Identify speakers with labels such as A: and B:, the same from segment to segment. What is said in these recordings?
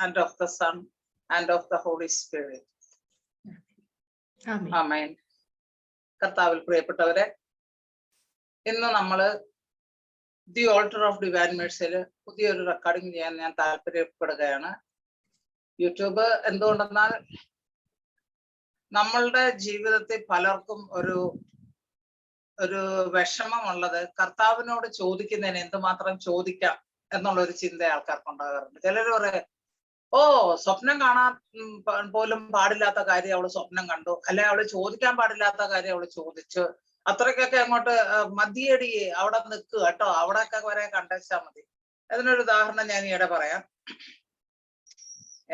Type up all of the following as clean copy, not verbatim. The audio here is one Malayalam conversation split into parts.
A: and of the Son, and of the Holy Spirit. Amen. കർത്താവിൽ പ്രിയപ്പെട്ടവരെ, ഇന്ന് നമ്മള് ദി ഓൾട്ടർ ഓഫ് ഡിവൈൻ മേഴ്സിയില് പുതിയൊരു റെക്കോർഡിംഗ് ചെയ്യാൻ ഞാൻ താല്പര്യപ്പെടുകയാണ്. യൂട്യൂബ് എന്തുകൊണ്ടെന്നാൽ നമ്മളുടെ ജീവിതത്തിൽ പലർക്കും ഒരു വിഷമമുള്ളത് കർത്താവിനോട് ചോദിക്കുന്നതിന് എന്തുമാത്രം ചോദിക്കാം എന്നുള്ളൊരു ചിന്ത ആൾക്കാർക്ക് ഉണ്ടാകാറുണ്ട്. ചിലർ പറയാം, ഓ സ്വപ്നം കാണാൻ പോലും പാടില്ലാത്ത കാര്യം അവള് സ്വപ്നം കണ്ടു, അല്ലെ അവള് ചോദിക്കാൻ പാടില്ലാത്ത കാര്യം അവള് ചോദിച്ചു, അത്രയ്ക്കൊക്കെ അങ്ങോട്ട് മതിയടി അവിടെ നിൽക്കുക കേട്ടോ, അവിടെയൊക്കെ വരെ കണ്ടേച്ചാൽ മതി. അതിനൊരു ഉദാഹരണം ഞാൻ ഈയിടെ പറയാം.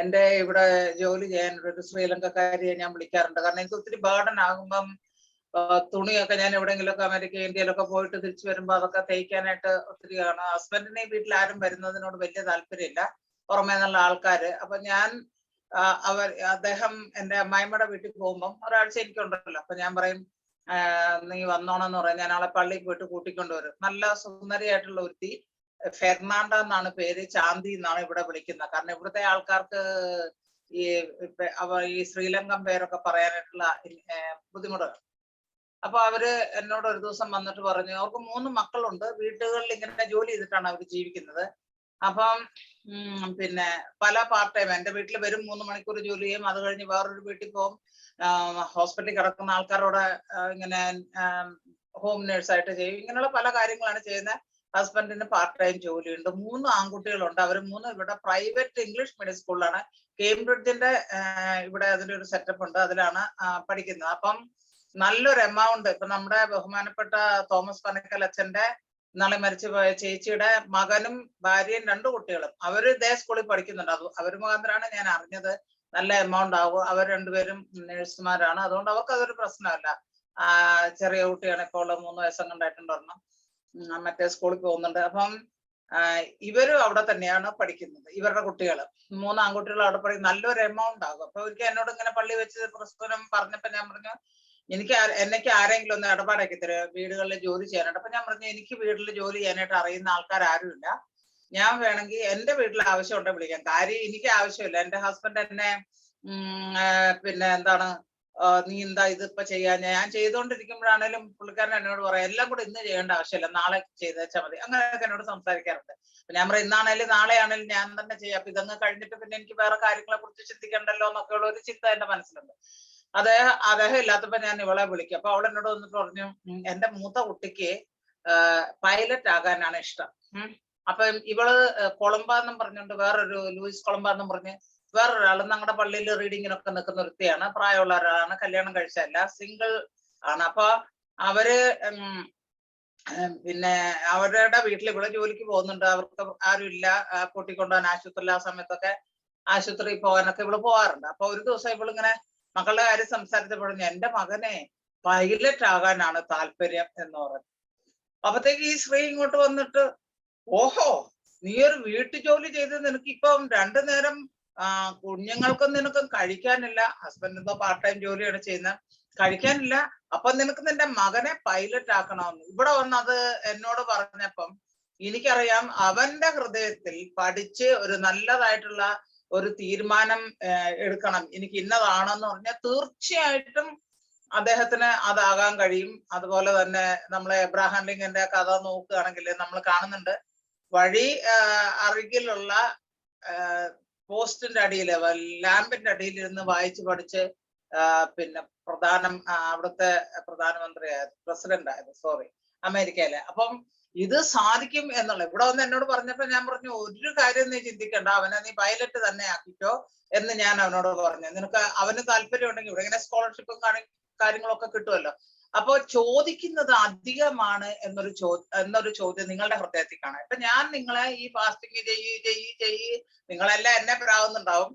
A: എന്റെ ഇവിടെ ജോലി ചെയ്യാൻ ഒരു ശ്രീലങ്കക്കാരിയെ ഞാൻ വിളിക്കാറുണ്ട്. കാരണം എനിക്ക് ഒത്തിരി ബേർഡൻ ആകുമ്പം തുണിയൊക്കെ ഞാൻ എവിടെയെങ്കിലുമൊക്കെ അമേരിക്ക ഇന്ത്യയിലൊക്കെ പോയിട്ട് തിരിച്ചു വരുമ്പോ അതൊക്കെ തയ്ക്കാനായിട്ട് ഒത്തിരി കാണും. ഹസ്ബൻഡിനെ വീട്ടിൽ ആരും വരുന്നതിനോട് വലിയ താല്പര്യമില്ല, പുറമേ നിന്നുള്ള ആൾക്കാര്. അപ്പൊ ഞാൻ അദ്ദേഹം എന്റെ അമ്മായിമ്മയുടെ വീട്ടിൽ പോകുമ്പം ഒരാഴ്ച എനിക്കുണ്ടല്ലോ, അപ്പൊ ഞാൻ പറയും നീ വന്നോണെന്ന് പറയാം. ഞാൻ ആളെ പള്ളിയിൽ പോയിട്ട് കൂട്ടിക്കൊണ്ടുവരും. നല്ല സുന്ദരിയായിട്ടുള്ള ഒരുത്തി, ഫെർണാണ്ട എന്നാണ് പേര്, ചാന്തി എന്നാണ് ഇവിടെ വിളിക്കുന്നത്. കാരണം ഇവിടുത്തെ ആൾക്കാർക്ക് ഈ ശ്രീലങ്കൻ പേരൊക്കെ പറയാനായിട്ടുള്ള ബുദ്ധിമുട്ടുകൾ. അപ്പൊ അവര് എന്നോട് ഒരു ദിവസം വന്നിട്ട് പറഞ്ഞു, അവർക്ക് 3 മക്കളുണ്ട്, വീട്ടുകളിൽ ഇങ്ങനെ ജോലി ചെയ്തിട്ടാണ് അവർ ജീവിക്കുന്നത്. അപ്പം പിന്നെ പല പാർട്ട് ടൈം, എന്റെ വീട്ടിൽ വരും 3 മണിക്കൂർ ജോലി ചെയ്യും, അത് കഴിഞ്ഞ് വേറൊരു വീട്ടിൽ പോകും, ഹോസ്പിറ്റലിൽ കിടക്കുന്ന ആൾക്കാരോട് ഇങ്ങനെ ഹോം നേഴ്സായിട്ട് ചെയ്യും. ഇങ്ങനെയുള്ള പല കാര്യങ്ങളാണ് ചെയ്യുന്നത്. ഹസ്ബൻഡിന് പാർട്ട് ടൈം ജോലിയുണ്ട്. 3 ആൺകുട്ടികളുണ്ട്. അവർ 3 ഇവിടെ പ്രൈവറ്റ് ഇംഗ്ലീഷ് മീഡിയം സ്കൂളിലാണ്, കേംബ്രിഡ്ജിന്റെ ഇവിടെ അതിന്റെ ഒരു സെറ്റപ്പ് ഉണ്ട്, അതിലാണ് പഠിക്കുന്നത്. അപ്പം നല്ലൊരു എമൗണ്ട്, ഇപ്പൊ നമ്മുടെ ബഹുമാനപ്പെട്ട തോമസ് പനക്കൽ അച്ഛന്റെ ഇന്നാളെ മരിച്ചു പോയ ചേച്ചിയുടെ മകനും ഭാര്യയും 2 കുട്ടികളും അവര് ഇതേ സ്കൂളിൽ പഠിക്കുന്നുണ്ട്. അവർ മുഖാന്തരമാണ് ഞാൻ അറിഞ്ഞത്. നല്ല എമൗണ്ട് ആവും. അവർ 2 പേരും നേഴ്സുമാരാണ്. അതുകൊണ്ട് അവർക്ക് അതൊരു പ്രശ്നമല്ല. ചെറിയ കുട്ടിയാണ്, ഇപ്പോൾ 3 വയസ്സം കണ്ടായിട്ടുണ്ട്, ഒരെണ്ണം മറ്റേ സ്കൂളിൽ പോകുന്നുണ്ട്. അപ്പം ഇവരും അവിടെ തന്നെയാണ് പഠിക്കുന്നത്, ഇവരുടെ കുട്ടികൾ 3 ആൺകുട്ടികൾ അവിടെ പഠിക്കും. നല്ലൊരു എമൗണ്ട് ആകും. അപ്പൊ ഒരിക്കൽ എന്നോട് ഇങ്ങനെ പള്ളി വെച്ച് പ്രസ്തുതം പറഞ്ഞപ്പോ ഞാൻ പറഞ്ഞു, എനിക്ക് ആരെങ്കിലും ഒന്ന് ഇടപാടാക്കി തരും വീടുകളിൽ ജോലി ചെയ്യാനായിട്ട്. അപ്പൊ ഞാൻ പറഞ്ഞു, എനിക്ക് വീട്ടിൽ ജോലി ചെയ്യാനായിട്ട് അറിയുന്ന ആൾക്കാർ ആരുമില്ല, ഞാൻ വേണമെങ്കിൽ എന്റെ വീട്ടിൽ ആവശ്യം ഉണ്ടെങ്കിൽ വിളിക്കാം. കാര്യം എനിക്ക് ആവശ്യമില്ല. എന്റെ ഹസ്ബൻഡ് എന്നെ പിന്നെ എന്താണ്, നീ എന്താ ഇതിപ്പോ ചെയ്യാൻ, ഞാൻ ചെയ്തുകൊണ്ടിരിക്കുമ്പോഴാണേലും പുള്ളിക്കാരൻ എന്നോട് പറയാം, എല്ലാം കൂടെ ഇന്ന് ചെയ്യേണ്ട ആവശ്യമില്ല, നാളെ ചെയ്തേച്ചാൽ മതി. അങ്ങനെയൊക്കെ എന്നോട് സംസാരിക്കാറുണ്ട്. അപ്പൊ ഞാൻ പറയും, ഇന്നാണേലും നാളെ ആണേലും ഞാൻ തന്നെ ചെയ്യാം, അപ്പൊ ഇതങ്ങ് കഴിഞ്ഞിട്ട് പിന്നെ എനിക്ക് വേറെ കാര്യങ്ങളെ കുറിച്ച് ചിന്തിക്കണ്ടല്ലോ എന്നൊക്കെ ഉള്ള ഒരു ചിന്ത എന്റെ മനസ്സിലുണ്ട്. അദ്ദേഹം ഇല്ലാത്തപ്പോ ഞാൻ ഇവളെ വിളിക്കും. അപ്പൊ അവൾ എന്നോട് വന്നിട്ട് പറഞ്ഞു, എന്റെ മൂത്ത കുട്ടിക്ക് പൈലറ്റ് ആകാനാണ് ഇഷ്ടം. അപ്പൊ ഇവള് കൊളംബാന്നും പറഞ്ഞുകൊണ്ട് വേറൊരു ലൂയിസ് കൊളംബാന്നും പറഞ്ഞ് വേറൊരാൾ ഞങ്ങളുടെ പള്ളിയിൽ റീഡിങ്ങിനൊക്കെ നിൽക്കുന്ന ഒരുത്തിയാണ്, പ്രായമുള്ള ഒരാളാണ്, കല്യാണം കഴിച്ചല്ല, സിംഗിൾ ആണ്. അപ്പൊ അവര് പിന്നെ അവരുടെ വീട്ടിൽ ഇവിടെ ജോലിക്ക് പോകുന്നുണ്ട്. അവർക്ക് ആരും ഇല്ല കൂട്ടിക്കൊണ്ടുപോകാൻ ആശുപത്രിയിൽ. ആ സമയത്തൊക്കെ ആശുപത്രിയിൽ പോകാനൊക്കെ ഇവള് പോകാറുണ്ട്. അപ്പൊ ഒരു ദിവസം ഇവളിങ്ങനെ മക്കളുടെ കാര്യം സംസാരിച്ചപ്പോഴും എന്റെ മകനെ പൈലറ്റ് ആകാനാണ് താല്പര്യം എന്ന് പറഞ്ഞു. അപ്പത്തേക്ക് ഈ സ്ത്രീ ഇങ്ങോട്ട് വന്നിട്ട്, ഓഹോ, നീ ഒരു വീട്ടു ജോലി ചെയ്ത് നിനക്ക് ഇപ്പം 2 നേരം കുഞ്ഞുങ്ങൾക്കും നിനക്കും കഴിക്കാനില്ല, ഹസ്ബൻഡ് എന്തോ പാർട്ട് ടൈം ജോലിയാണ് ചെയ്യുന്നത്, കഴിക്കാനില്ല, അപ്പൊ നിനക്ക് നിന്റെ മകനെ പൈലറ്റ് ആക്കണമെന്ന് ഇവിടെ വന്ന് അത് എന്നോട് പറഞ്ഞപ്പം എനിക്കറിയാം അവന്റെ ഹൃദയത്തിൽ പഠിച്ച് ഒരു നല്ലതായിട്ടുള്ള ഒരു തീരുമാനം എടുക്കണം, എനിക്ക് ഇന്നതാണെന്ന് പറഞ്ഞാൽ തീർച്ചയായിട്ടും അദ്ദേഹത്തിന് അതാകാൻ കഴിയും. അതുപോലെ തന്നെ നമ്മളെ എബ്രഹാം ലിങ്കന്റെ കഥ നോക്കുകയാണെങ്കിൽ നമ്മൾ കാണുന്നുണ്ട്, വഴി അരികിലുള്ള പോസ്റ്റിന്റെ അടിയിൽ, ലാമ്പിന്റെ അടിയിൽ ഇരുന്ന് വായിച്ച് പഠിച്ച് പിന്നെ അവിടുത്തെ പ്രസിഡന്റ് ആയത് അമേരിക്കയിലെ. അപ്പം ഇത് സാധിക്കും എന്നുള്ള ഇവിടെ വന്ന് എന്നോട് പറഞ്ഞപ്പോ ഞാൻ പറഞ്ഞു, ഒരു കാര്യം നീ ചിന്തിക്കണ്ട, അവനെ നീ പൈലറ്റ് തന്നെ ആക്കിക്കോ എന്ന് ഞാൻ അവനോട് പറഞ്ഞു. നിനക്ക് അവന് താല്പര്യം ഉണ്ടെങ്കിൽ ഇവിടെ ഇങ്ങനെ സ്കോളർഷിപ്പും കാര്യങ്ങളൊക്കെ കിട്ടുമല്ലോ. അപ്പൊ ചോദിക്കുന്നത് അധികമാണ് എന്നൊരു ചോദ്യം നിങ്ങളുടെ ഹൃദയത്തിൽ കാണാം. ഇപ്പൊ ഞാൻ നിങ്ങളെ ഈ ഫാസ്റ്റിംഗ് ചെയ്യ് നിങ്ങളെല്ലാം എന്നെ പ്രാകുന്നുണ്ടാവും,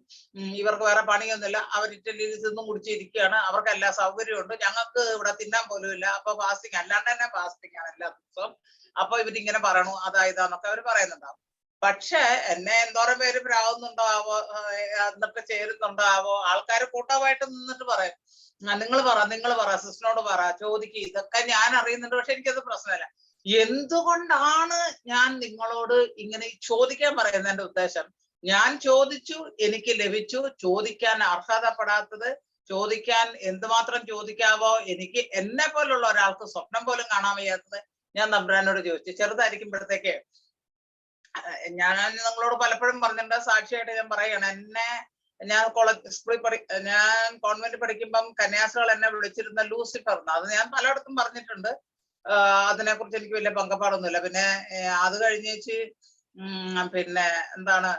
A: ഇവർക്ക് വേറെ പണിയൊന്നുമില്ല, അവർ ഇറ്റലിയിൽ തിന്നും കുടിച്ചിരിക്കുകയാണ്, അവർക്ക് എല്ലാ സൗകര്യമുണ്ട്, ഞങ്ങൾക്ക് ഇവിടെ തിന്നാൻ പോലും ഇല്ല, അപ്പൊ ഫാസ്റ്റിംഗ് അല്ലാണ്ട് തന്നെ ഫാസ്റ്റിംഗ് ആണ് എല്ലാ ദിവസവും, അപ്പൊ ഇവരിങ്ങനെ പറയണു അതായതാന്നൊക്കെ അവർ പറയുന്നുണ്ടാവും. പക്ഷെ എന്നെ എന്തോരം പേര് പ്രാകുന്നുണ്ടോ ആവോ, എന്നിട്ട് ചേരുന്നുണ്ടോ ആവോ, ആൾക്കാർ കൂട്ടമായിട്ട് നിന്നിട്ട് പറയും, നിങ്ങൾ പറ സിസ്റ്ററിനോട് പറ, ചോദിക്കുക, ഇതൊക്കെ ഞാൻ അറിയുന്നുണ്ട്, പക്ഷെ എനിക്കത് പ്രശ്നമല്ല. എന്തുകൊണ്ടാണ് ഞാൻ നിങ്ങളോട് ഇങ്ങനെ ചോദിക്കാൻ പറയുന്നതിന്റെ ഉദ്ദേശം, ഞാൻ ചോദിച്ചു, എനിക്ക് ലഭിച്ചു. ചോദിക്കാൻ അർഹതപ്പെടാത്തത് ചോദിക്കാൻ എന്തുമാത്രം ചോദിക്കാവോ എനിക്ക് എന്നെ പോലുള്ള ഒരാൾക്ക് സ്വപ്നം പോലും കാണാൻ വയ്യാത്തത് ഞാൻ തമ്പുരാനോട് ചോദിച്ചു. ചെറുതായിരിക്കുമ്പോഴത്തേക്ക് ഞാൻ നിങ്ങളോട് പലപ്പോഴും പറഞ്ഞിട്ടുണ്ട്, സാക്ഷിയായിട്ട് ഞാൻ പറയണം. ഞാൻ ഞാൻ കോൺവെന്റ് പഠിക്കുമ്പം കന്യാസികൾ എന്നെ വിളിച്ചിരുന്ന ലൂസിഫർ. അത് ഞാൻ പലയിടത്തും പറഞ്ഞിട്ടുണ്ട്. അതിനെക്കുറിച്ച് എനിക്ക് വലിയ പങ്കപ്പാടൊന്നുമില്ല. പിന്നെ അത് കഴിഞ്ഞേച്ച് പിന്നെ എന്താണ്,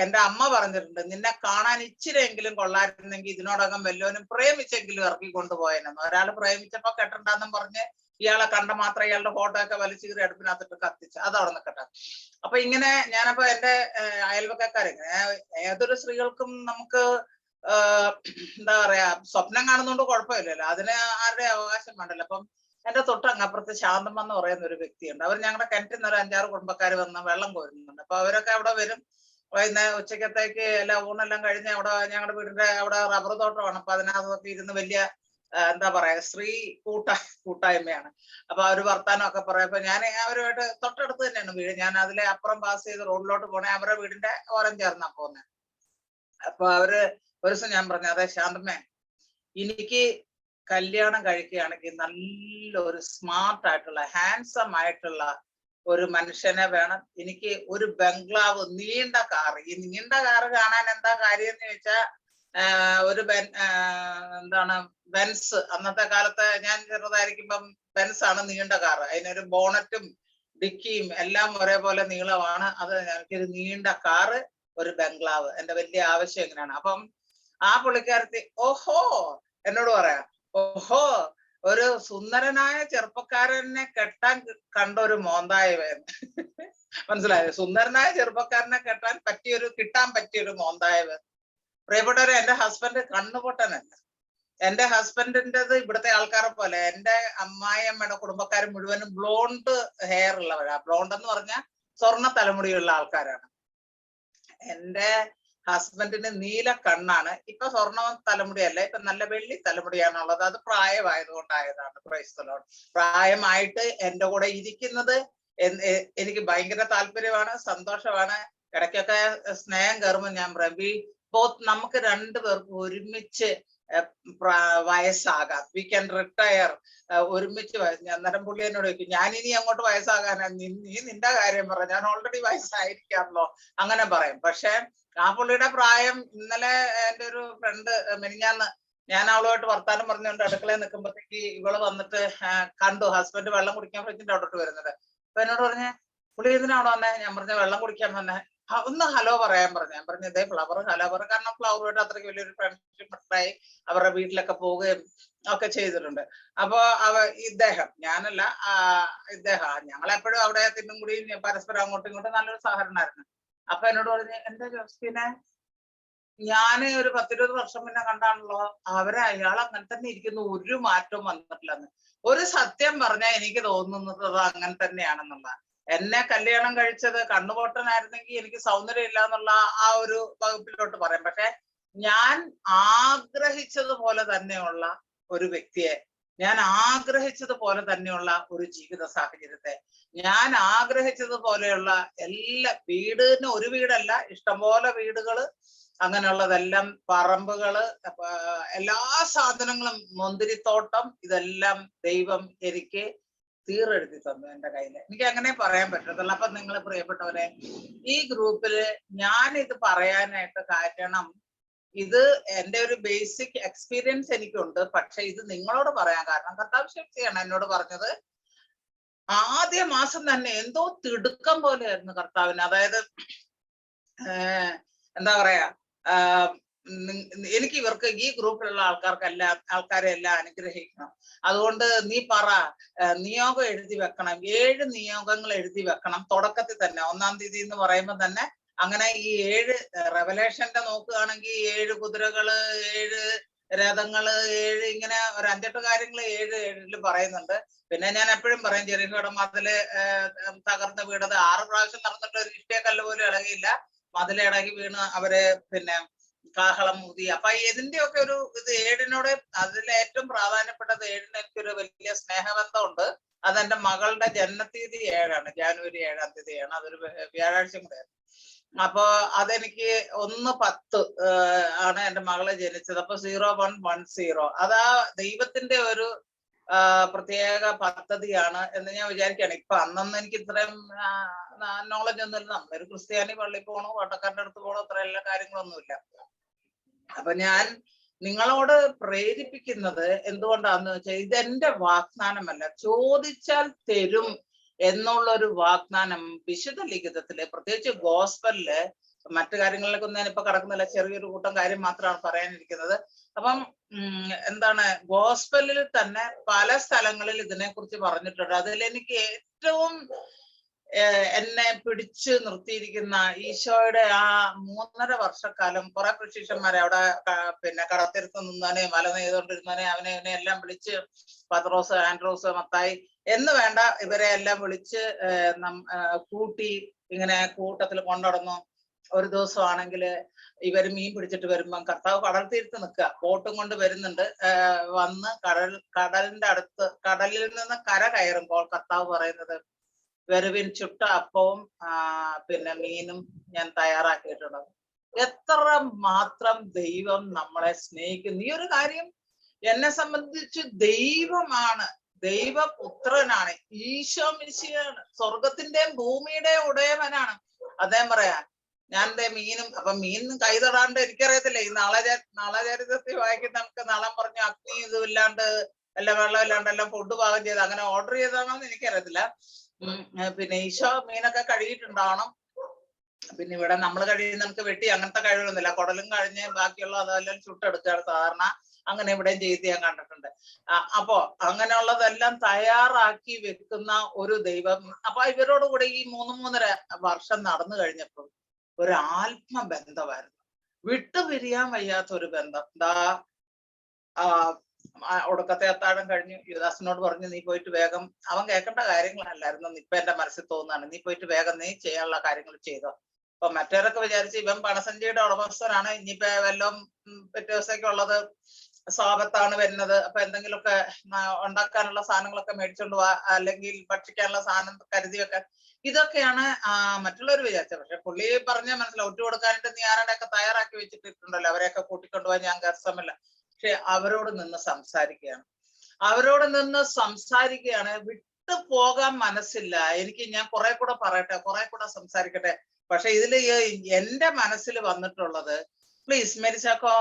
A: എന്റെ അമ്മ പറഞ്ഞിട്ടുണ്ട്, നിന്നെ കാണാൻ ഇച്ചിരിയെങ്കിലും കൊള്ളായിരുന്നെങ്കിൽ ഇതിനോടകം വല്ലോനും പ്രേമിച്ചെങ്കിലും ഇറക്കി കൊണ്ടുപോയെന്ന്. ഒരാൾ പ്രേമിച്ചപ്പോ കെട്ടണ്ടെന്നും പറഞ്ഞ് ഇയാളെ കണ്ട മാത്രം ഇയാളുടെ ഫോട്ടോ ഒക്കെ വലിച്ചു കീറി അടുപ്പിനകത്തിട്ട് കത്തിച്ച് അത് അവിടെ നിൽക്കട്ടെ. അപ്പൊ ഇങ്ങനെ ഞാനപ്പോ എന്റെ അയൽവക്കക്കാരെ, ഏതൊരു സ്ത്രീകൾക്കും നമുക്ക് എന്താ പറയാ സ്വപ്നം കാണുന്നോണ്ട് കുഴപ്പമില്ലല്ലോ, അതിന് ആരുടെ അവകാശം വേണ്ടല്ലോ. അപ്പം എന്റെ തൊട്ടങ്ങപ്പുറത്ത് ശാന്തം എന്ന് പറയുന്ന ഒരു വ്യക്തിയുണ്ട്. അവർ ഞങ്ങളുടെ കിണറ്റിൽ നിന്ന് ഒരു 5-6 കുടുംബക്കാർ വന്ന് വെള്ളം കോരുന്നുണ്ട്. അപ്പൊ അവരൊക്കെ അവിടെ വരും. വൈകുന്നേരം ഉച്ചക്കത്തേക്ക് എല്ലാം ഊണെല്ലാം കഴിഞ്ഞ് അവിടെ ഞങ്ങളുടെ വീടിന്റെ അവിടെ റബ്ബർ തോട്ടമാണ്. അപ്പൊ അതിനകത്തൊക്കെ ഇരുന്ന് വലിയ എന്താ പറയാ സ്ത്രീ കൂട്ടായ്മയാണ്. അപ്പൊ അവര് വർത്താനം ഒക്കെ പറയാം. അപ്പൊ ഞാൻ അവരുമായിട്ട് തൊട്ടടുത്ത് തന്നെയാണ് വീട്. ഞാൻ അതിലെ അപ്പുറം പാസ് ചെയ്ത് റോഡിലോട്ട് പോണേ അവരുടെ വീടിന്റെ ഓരം ചേർന്നാ പോകുന്നത്. അപ്പൊ അവര് ഒരു ദിവസം ഞാൻ പറഞ്ഞു, അതെ ശാന്തമ്മേ, എനിക്ക് കല്യാണം കഴിക്കുകയാണെങ്കിൽ നല്ലൊരു സ്മാർട്ട് ആയിട്ടുള്ള ഹാൻസം ആയിട്ടുള്ള ഒരു മനുഷ്യനെ വേണം. എനിക്ക് ഒരു ബംഗ്ലാവ്, നീണ്ട കാറ്. ഈ നീണ്ട കാറ് കാണാൻ എന്താ കാര്യം എന്ന് ചോദിച്ചാൽ ഒരു എന്താണ് ബെൻസ്. അന്നത്തെ കാലത്ത് ഞാൻ ചെറുതായിരിക്കുമ്പം ബെൻസ് ആണ് നീണ്ട കാറ്. അതിനൊരു ബോണറ്റും ഡിക്കിയും എല്ലാം ഒരേപോലെ നീളമാണ്. അത് എനിക്കൊരു നീണ്ട കാറ്, ഒരു ബംഗ്ലാവ്, എന്റെ വലിയ ആവശ്യം എങ്ങനെയാണ്. അപ്പം ആ പുള്ളിക്കാരത്തി ഓഹോ എന്നോട് പറയാം, ഓഹോ ഒരു സുന്ദരനായ ചെറുപ്പക്കാരനെ കെട്ടാൻ കണ്ട ഒരു മോന്തായവൻ. മനസ്സിലായോ? സുന്ദരനായ ചെറുപ്പക്കാരനെ കിട്ടാൻ പറ്റിയൊരു മോന്തായവൻ. പ്രിയപ്പെട്ടവരെ, എന്റെ ഹസ്ബൻഡ് കണ്ണുപൊട്ടനല്ല. എന്റെ ഹസ്ബൻഡിൻ്റെത് ഇവിടുത്തെ ആൾക്കാരെ പോലെ, എന്റെ അമ്മായിയമ്മയുടെ കുടുംബക്കാർ മുഴുവനും ബ്ലോണ്ട് ഹെയർ ഉള്ളവരാ. ബ്ലോണ്ട് എന്ന് പറഞ്ഞാൽ സ്വർണ്ണ തലമുടിയുള്ള ആൾക്കാരാണ്. എന്റെ ഹസ്ബൻഡിന് നീല കണ്ണാണ്. ഇപ്പൊ സ്വർണ്ണ തലമുടിയല്ല, ഇപ്പൊ നല്ല വെള്ളി തലമുടിയാണുള്ളത്. അത് പ്രായമായതുകൊണ്ടായതാണ്. ക്രൈസ്തലോട് പ്രായമായിട്ട് എന്റെ കൂടെ ഇരിക്കുന്നത് എനിക്ക് ഭയങ്കര താല്പര്യമാണ്, സന്തോഷമാണ്. ഇടയ്ക്കൊക്കെ സ്നേഹം കയറുമ്പോൾ ഞാൻ പറയും, നമുക്ക് രണ്ടുപേർക്കും ഒരുമിച്ച് വയസ്സാകാം, വി ക്യാൻ റിട്ടയർ, ഒരുമിച്ച്. അന്നേരം പുള്ളി എന്നോട് ചോദിക്കും, ഞാനിനി അങ്ങോട്ട് വയസ്സാകാനാ? നീ നിന്റെ കാര്യം പറ, ഞാൻ ഓൾറെഡി വയസ്സായിരിക്കാമല്ലോ, അങ്ങനെ പറയും. പക്ഷെ ആ പുള്ളിയുടെ പ്രായം, ഇന്നലെ എന്റെ ഒരു ഫ്രണ്ട് മെനിഞ്ഞാന്ന് ഞാൻ അവളുമായിട്ട് വർത്താനം പറഞ്ഞുകൊണ്ട് അടുക്കളയിൽ നിൽക്കുമ്പോഴത്തേക്ക് ഇവള് വന്നിട്ട് കണ്ടു ഹസ്ബൻഡ് വെള്ളം കുടിക്കാൻ ഫ്രിഡ്ജിന്റെ അവിടോട്ട് വരുന്നത്. അപ്പൊ എന്നോട് പറഞ്ഞേ, പുള്ളി എന്തിനാണോ വന്നേ? ഞാൻ പറഞ്ഞ വെള്ളം കുടിക്കാൻ വന്നേ. ഒന്ന് ഹലോ പറയാൻ പറഞ്ഞു. ഞാൻ പറഞ്ഞു, ഇതേ ഫ്ലവർ ഹലോ പറ. കാരണം ഫ്ലവറുമായിട്ട് അത്രയ്ക്ക് വലിയൊരു ഫ്രണ്ട്ഷിപ്പ് ഉണ്ടായി. അവരുടെ വീട്ടിലൊക്കെ പോവുകയും ഒക്കെ ചെയ്തിട്ടുണ്ട്. അപ്പൊ ഇദ്ദേഹം, ഞാനല്ല, ഇദ്ദേഹം, ഞങ്ങളെപ്പോഴും അവിടെ തിന്നും കൂടിയും പരസ്പരം അങ്ങോട്ടും ഇങ്ങോട്ടും നല്ലൊരു സഹകരണമായിരുന്നു. അപ്പൊ എന്നോട് പറഞ്ഞു, എന്റെ ജോസ്ഫിനെ ഞാന് ഒരു 10-20 വർഷം മുന്നേ കണ്ടാണല്ലോ, അയാൾ അങ്ങനെ തന്നെ ഇരിക്കുന്നു, ഒരു മാറ്റവും വന്നിട്ടില്ലെന്ന്. ഒരു സത്യം പറഞ്ഞാൽ എനിക്ക് തോന്നുന്നത് അത് അങ്ങനെ തന്നെയാണെന്നുള്ള. എന്നെ കല്യാണം കഴിച്ചത് കണ്ണുപൊട്ടനായിരുന്നെങ്കിൽ എനിക്ക് സൗന്ദര്യം ഇല്ല എന്നുള്ള ആ ഒരു വകുപ്പിലോട്ട് പറയാം. പക്ഷെ ഞാൻ ആഗ്രഹിച്ചതുപോലെ തന്നെയുള്ള ഒരു വ്യക്തിയെ, ഞാൻ ആഗ്രഹിച്ചതുപോലെ തന്നെയുള്ള ഒരു ജീവിത സാഹചര്യത്തെ, ഞാൻ ആഗ്രഹിച്ചതുപോലെയുള്ള എല്ലാ വീടിന് ഒരു വീടല്ല, ഇഷ്ടംപോലെ വീടുകള്, അങ്ങനെയുള്ളതെല്ലാം, പറമ്പുകള്, എല്ലാ സാധനങ്ങളും, മുന്തിരിത്തോട്ടം, ഇതെല്ലാം ദൈവം എനിക്ക് തീരെഴുതി തന്നു എന്റെ കയ്യില്. എനിക്ക് അങ്ങനെ പറയാൻ പറ്റത്തുള്ളൂ. അപ്പൊ നിങ്ങൾ പ്രിയപ്പെട്ടവരെ, ഈ ഗ്രൂപ്പില് ഞാൻ ഇത് പറയാനായിട്ട് കാരണം, ഇത് എന്റെ ഒരു ബേസിക് എക്സ്പീരിയൻസ് എനിക്കുണ്ട്. പക്ഷെ ഇത് നിങ്ങളോട് പറയാൻ കാരണം കർത്താവ് ശക്തിയാണ് എന്നോട് പറഞ്ഞത്. ആദ്യ മാസം തന്നെ എന്തോ തിടുക്കം പോലെയായിരുന്നു കർത്താവിന്. അതായത് എന്താ പറയാ, എനിക്ക് ഇവർക്ക് ഈ ഗ്രൂപ്പിലുള്ള ആൾക്കാരെ എല്ലാം അനുഗ്രഹിക്കണം. അതുകൊണ്ട് നീ പറ, നിയോഗം എഴുതി വെക്കണം, 7 നിയോഗങ്ങൾ എഴുതി വെക്കണം. തുടക്കത്തിൽ തന്നെ 1-ാം തീയതി എന്ന് പറയുമ്പോൾ തന്നെ അങ്ങനെ ഈ 7 റെവലേഷന്റെ നോക്കുകയാണെങ്കിൽ 7 കുതിരകള്, 7 രഥങ്ങള്, 7 ഇങ്ങനെ ഒരു 5-8 കാര്യങ്ങൾ 7 പറയുന്നുണ്ട്. പിന്നെ ഞാൻ എപ്പോഴും പറയും, ജെറിക്കോയുടെ മതില് തകർന്ന് വീണത് 6 പ്രാവശ്യം നടന്നിട്ട് ഒരു ഇഷ്ടികല്ല് പോലും ഇളകിയില്ല. മതിലിളകി വീണ് അവര് പിന്നെ കാഹളം ഊതി. അപ്പൊ ഇതിന്റെയൊക്കെ ഒരു ഇത് 7-നോട്, അതിൽ ഏറ്റവും പ്രാധാന്യപ്പെട്ടത് 7-ന് എനിക്കൊരു വലിയ സ്നേഹബന്ധമുണ്ട്. അതെന്റെ മകളുടെ ജന്മതീയതി 7-ആണ്, ജാനുവരി 7-ാം തീയതിയാണ്. അതൊരു വ്യാഴാഴ്ച കൂടെയാണ്. അപ്പൊ അതെനിക്ക് 1-10 ആണ് എന്റെ മകളെ ജനിച്ചത്. അപ്പൊ 0110 അതാ ദൈവത്തിന്റെ ഒരു പ്രത്യേക പദ്ധതിയാണ് എന്ന് ഞാൻ വിചാരിക്കുകയാണ്. ഇപ്പൊ അന്നൊന്നും എനിക്ക് ഇത്രയും നോളജ് ഒന്നുമില്ല. നമ്മളൊരു ക്രിസ്ത്യാനി പള്ളിയിൽ പോകണോ ഓട്ടക്കാരന്റെ അടുത്ത് പോകണോ അത്ര എല്ലാ കാര്യങ്ങളൊന്നുമില്ല. അപ്പൊ ഞാൻ നിങ്ങളോട് പ്രേരിപ്പിക്കുന്നത് എന്തുകൊണ്ടാന്ന് വെച്ചാൽ ഇതെന്റെ വാഗ്ദാനമല്ല, ചോദിച്ചാൽ തരും എന്നുള്ളൊരു വാഗ്ദാനം വിശുദ്ധ ലിഖിതത്തില്, പ്രത്യേകിച്ച് ഗോസ്പലില്, മറ്റു കാര്യങ്ങളിലൊക്കെ ഒന്നും ഞാനിപ്പോ കടക്കുന്നില്ല, ചെറിയൊരു കൂട്ടം കാര്യം മാത്രമാണ് പറയാനിരിക്കുന്നത്. അപ്പം എന്താണ്, ഗോസ്പലിൽ തന്നെ പല സ്ഥലങ്ങളിൽ ഇതിനെക്കുറിച്ച് പറഞ്ഞിട്ടുണ്ട്. അതിൽ എനിക്ക് ഏറ്റവും എന്നെ പിടിച്ചു നിർത്തിയിരിക്കുന്ന ഈശോയുടെ ആ 3.5 വർഷക്കാലം കുറെ ശിഷ്യന്മാരെ അവിടെ പിന്നെ കടത്തിരുത്ത് നിന്നവനെ മല നെയ്തുകൊണ്ടിരുന്നവനെ അവനെ എല്ലാം വിളിച്ച്, പത്രോസ്, ആൻഡ്രോസ്, മത്തായി എന്ന് വേണ്ട ഇവരെ എല്ലാം വിളിച്ച് കൂട്ടി ഇങ്ങനെ കൂട്ടത്തിൽ കൊണ്ടുനടന്നു. ഒരു ദിവസമാണെങ്കിൽ ഇവര് മീൻ പിടിച്ചിട്ട് വരുമ്പം കർത്താവ് കടൽ തീരത്ത് നിൽക്കുക, ബോട്ടും കൊണ്ട് വരുന്നുണ്ട്. വന്ന് കടലിന്റെ അടുത്ത്, കടലിൽ നിന്ന് കര കയറുമ്പോൾ കർത്താവ് പറയുന്നത്, വെറുവിൻ ചുട്ട അപ്പവും പിന്നെ മീനും ഞാൻ തയ്യാറാക്കിയിട്ടുണ്ട്. എത്ര മാത്രം ദൈവം നമ്മളെ സ്നേഹിക്കുന്നു. ഈ ഒരു കാര്യം എന്നെ സംബന്ധിച്ച് ദൈവമാണ്, ദൈവപുത്രനാണ്, ഈശോ മിശിഹായാണ്, സ്വർഗത്തിന്റെയും ഭൂമിയുടെയും ഉടയവനാണ്. അദ്ദേഹം പറയാ, ഞാൻ മീനും, അപ്പൊ മീൻ കൈ തൊടാണ്ട് എനിക്കറിയത്തില്ല. ഈ നാളചരിതത്തിൽ വായിക്കുന്ന നമുക്ക് നളം പറഞ്ഞു അഗ്നി ഇതും ഇല്ലാണ്ട് എല്ലാം വെള്ളം ഇല്ലാണ്ട് എല്ലാം ഫുഡ് പാകം ചെയ്ത് അങ്ങനെ ഓർഡർ ചെയ്താണോ എന്ന് എനിക്കറിയത്തില്ല. പിന്നെ ഈശോ മീനൊക്കെ കഴുകിയിട്ടുണ്ടാവണം. പിന്നെ ഇവിടെ നമ്മൾ കഴിയുന്ന നമുക്ക് വെട്ടി അങ്ങനത്തെ കഴിവൊന്നുമില്ല, കുടലും കഴിഞ്ഞ് ബാക്കിയുള്ള അതെല്ലാം ചുട്ടെടുക്കുകയാണ് സാധാരണ. അങ്ങനെ ഇവിടെയും ചെയ്ത് ഞാൻ കണ്ടിട്ടുണ്ട്. അപ്പോ അങ്ങനെയുള്ളതെല്ലാം തയ്യാറാക്കി വെക്കുന്ന ഒരു ദൈവം. അപ്പൊ ഇവരോട് കൂടെ ഈ 3.5 വർഷം നടന്നു കഴിഞ്ഞപ്പോൾ ഒരു ആത്മബന്ധമായിരുന്നു, വിട്ടുപിരിയാൻ വയ്യാത്ത ഒരു ബന്ധം. ഒടുക്കത്തെ അത്താഴം കഴിഞ്ഞു യുദാസിനോട് പറഞ്ഞു, നീ പോയിട്ട് വേഗം, അവൻ കേൾക്കേണ്ട കാര്യങ്ങളല്ലായിരുന്നു, ഇപ്പൊ എന്റെ മനസ്സിൽ തോന്നുന്നതാണ്, നീ പോയിട്ട് വേഗം നീ ചെയ്യാനുള്ള കാര്യങ്ങൾ ചെയ്തോ. അപ്പൊ മറ്റവരൊക്കെ വിചാരിച്ച് ഇവൻ പണസഞ്ചിയുടെ ഉടമസ്ഥനാണ്, ഇനിയിപ്പോ വല്ലതും പിറ്റേ ദിവസത്തേക്കുള്ളത് സ്വാപത്താണ് വരുന്നത്, അപ്പൊ എന്തെങ്കിലുമൊക്കെ ഉണ്ടാക്കാനുള്ള സാധനങ്ങളൊക്കെ മേടിച്ചോണ്ട് പോവാ, അല്ലെങ്കിൽ ഭക്ഷിക്കാനുള്ള സാധനം കരുതി വെക്കാൻ, ഇതൊക്കെയാണ് മറ്റുള്ളവർ വിചാരിച്ചത്. പക്ഷെ പുള്ളി പറഞ്ഞ മനസ്സിലാവും, ഒറ്റ കൊടുക്കാനായിട്ട് നീ ആരുടെയൊക്കെ തയ്യാറാക്കി വെച്ചിട്ടുണ്ടല്ലോ, അവരെയൊക്കെ കൂട്ടിക്കൊണ്ടുപോകാൻ ഞാൻ കർശമില്ല. പക്ഷെ അവരോട് നിന്ന് സംസാരിക്കുകയാണ്, വിട്ടു പോകാൻ മനസ്സില്ല എനിക്ക്. ഞാൻ കുറെ കൂടെ പറയട്ടെ, കുറെ കൂടെ സംസാരിക്കട്ടെ. പക്ഷെ ഇതില് എന്റെ മനസ്സിൽ വന്നിട്ടുള്ളത്, പ്ലീസ് മെരിച്ചാക്കോ,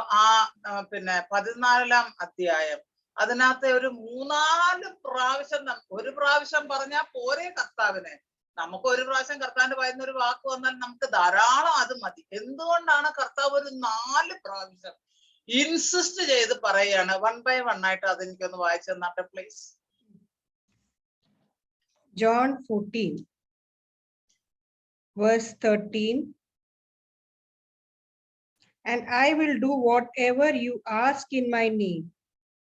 A: പിന്നെ 14-ാം അധ്യായം അതിനകത്ത് ഒരു 3-4 പ്രാവശ്യം, ഒരു പ്രാവശ്യം പറഞ്ഞാൽ പോരെ കർത്താവിന്, നമുക്ക് ഒരു പ്രാവശ്യം കർത്താവിന്റെ വായിന്ന് ഒരു വാക്ക് വന്നാൽ നമുക്ക് ധാരാളം, അത് മതി. എന്തുകൊണ്ടാണ് കർത്താവ് ഒരു 4 പ്രാവശ്യം ഇൻസിസ്റ്റ് ചെയ്ത് പറയുകയാണ്? 1 by 1 ആയിട്ട് അതെനിക്കൊന്ന് വായിച്ചു തന്നാട്ടെ please.
B: John 14 verse 13. And I will do whatever you ask in my name,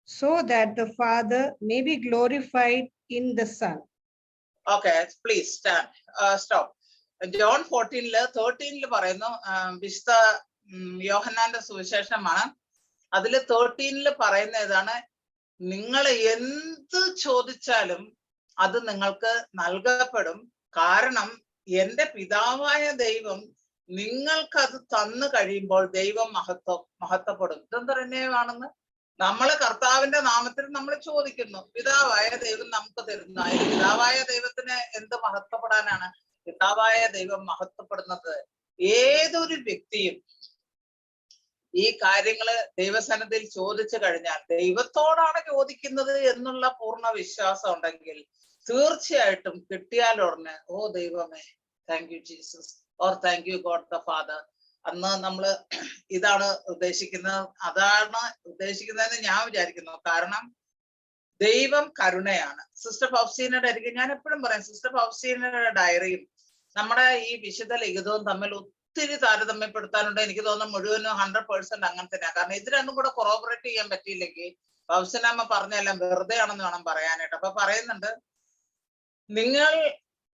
B: so that the Father may be glorified in the Son.
A: Okay, please stand. Stop. John 14 പറയുന്നു, വിശുദ്ധ യോഹന്നാന്റെ സുവിശേഷമാണ്. അതില് 13 പറയുന്ന ഇതാണ്, നിങ്ങൾ എന്ത് ചോദിച്ചാലും അത് നിങ്ങൾക്ക് നൽകപ്പെടും, കാരണം എന്റെ പിതാവായ ദൈവം നിങ്ങൾക്കത് തന്നു കഴിയുമ്പോൾ ദൈവം മഹത്വപ്പെടും. ഇതെന്താ തന്നെയാണെന്ന്, നമ്മള് കർത്താവിന്റെ നാമത്തിൽ നമ്മൾ ചോദിക്കുന്നു, പിതാവായ ദൈവം നമുക്ക് തരുന്നു. അതിന് പിതാവായ ദൈവത്തിന് എന്ത് മഹത്വപ്പെടാനാണ്? പിതാവായ ദൈവം മഹത്വപ്പെടുന്നത്. ഏതൊരു വ്യക്തിയും ഈ കാര്യങ്ങള് ദൈവസന്നിധിയിൽ ചോദിച്ചു കഴിഞ്ഞാൽ, ദൈവത്തോടാണ് ചോദിക്കുന്നത് എന്നുള്ള പൂർണ്ണ വിശ്വാസം ഉണ്ടെങ്കിൽ തീർച്ചയായിട്ടും കിട്ടിയാൽ ഉടനെ, ഓ ദൈവമേ, thank you Jesus, or thank you God the father. അന്ന് നമ്മള് ഇതാണ് ഉദ്ദേശിക്കുന്നത്, അതാണ് ഉദ്ദേശിക്കുന്നതെന്ന് ഞാൻ വിചാരിക്കുന്നു. കാരണം ദൈവം കരുണയാണ്. സിസ്റ്റർ ഫൗസീനയുടെ ആയിരിക്കും, ഞാൻ എപ്പോഴും പറയും, സിസ്റ്റർ ഫൗസീനയുടെ ഡയറിയും നമ്മുടെ ഈ വിശുദ്ധ ലിഖിതവും തമ്മിൽ ഒത്തിരി താരതമ്യപ്പെടുത്താനുണ്ട്. എനിക്ക് തോന്നുന്നു മുഴുവനും 100% അങ്ങനെ തന്നെയാണ്. കാരണം ഇത് രണ്ടും കൂടെ കൊറോബറേറ്റ് ചെയ്യാൻ പറ്റിയില്ലെങ്കിൽ ഫൗസീനമ്മ പറഞ്ഞെല്ലാം വെറുതെ ആണെന്ന് വേണം പറയാനായിട്ട്. അപ്പൊ പറയുന്നുണ്ട്, നിങ്ങൾ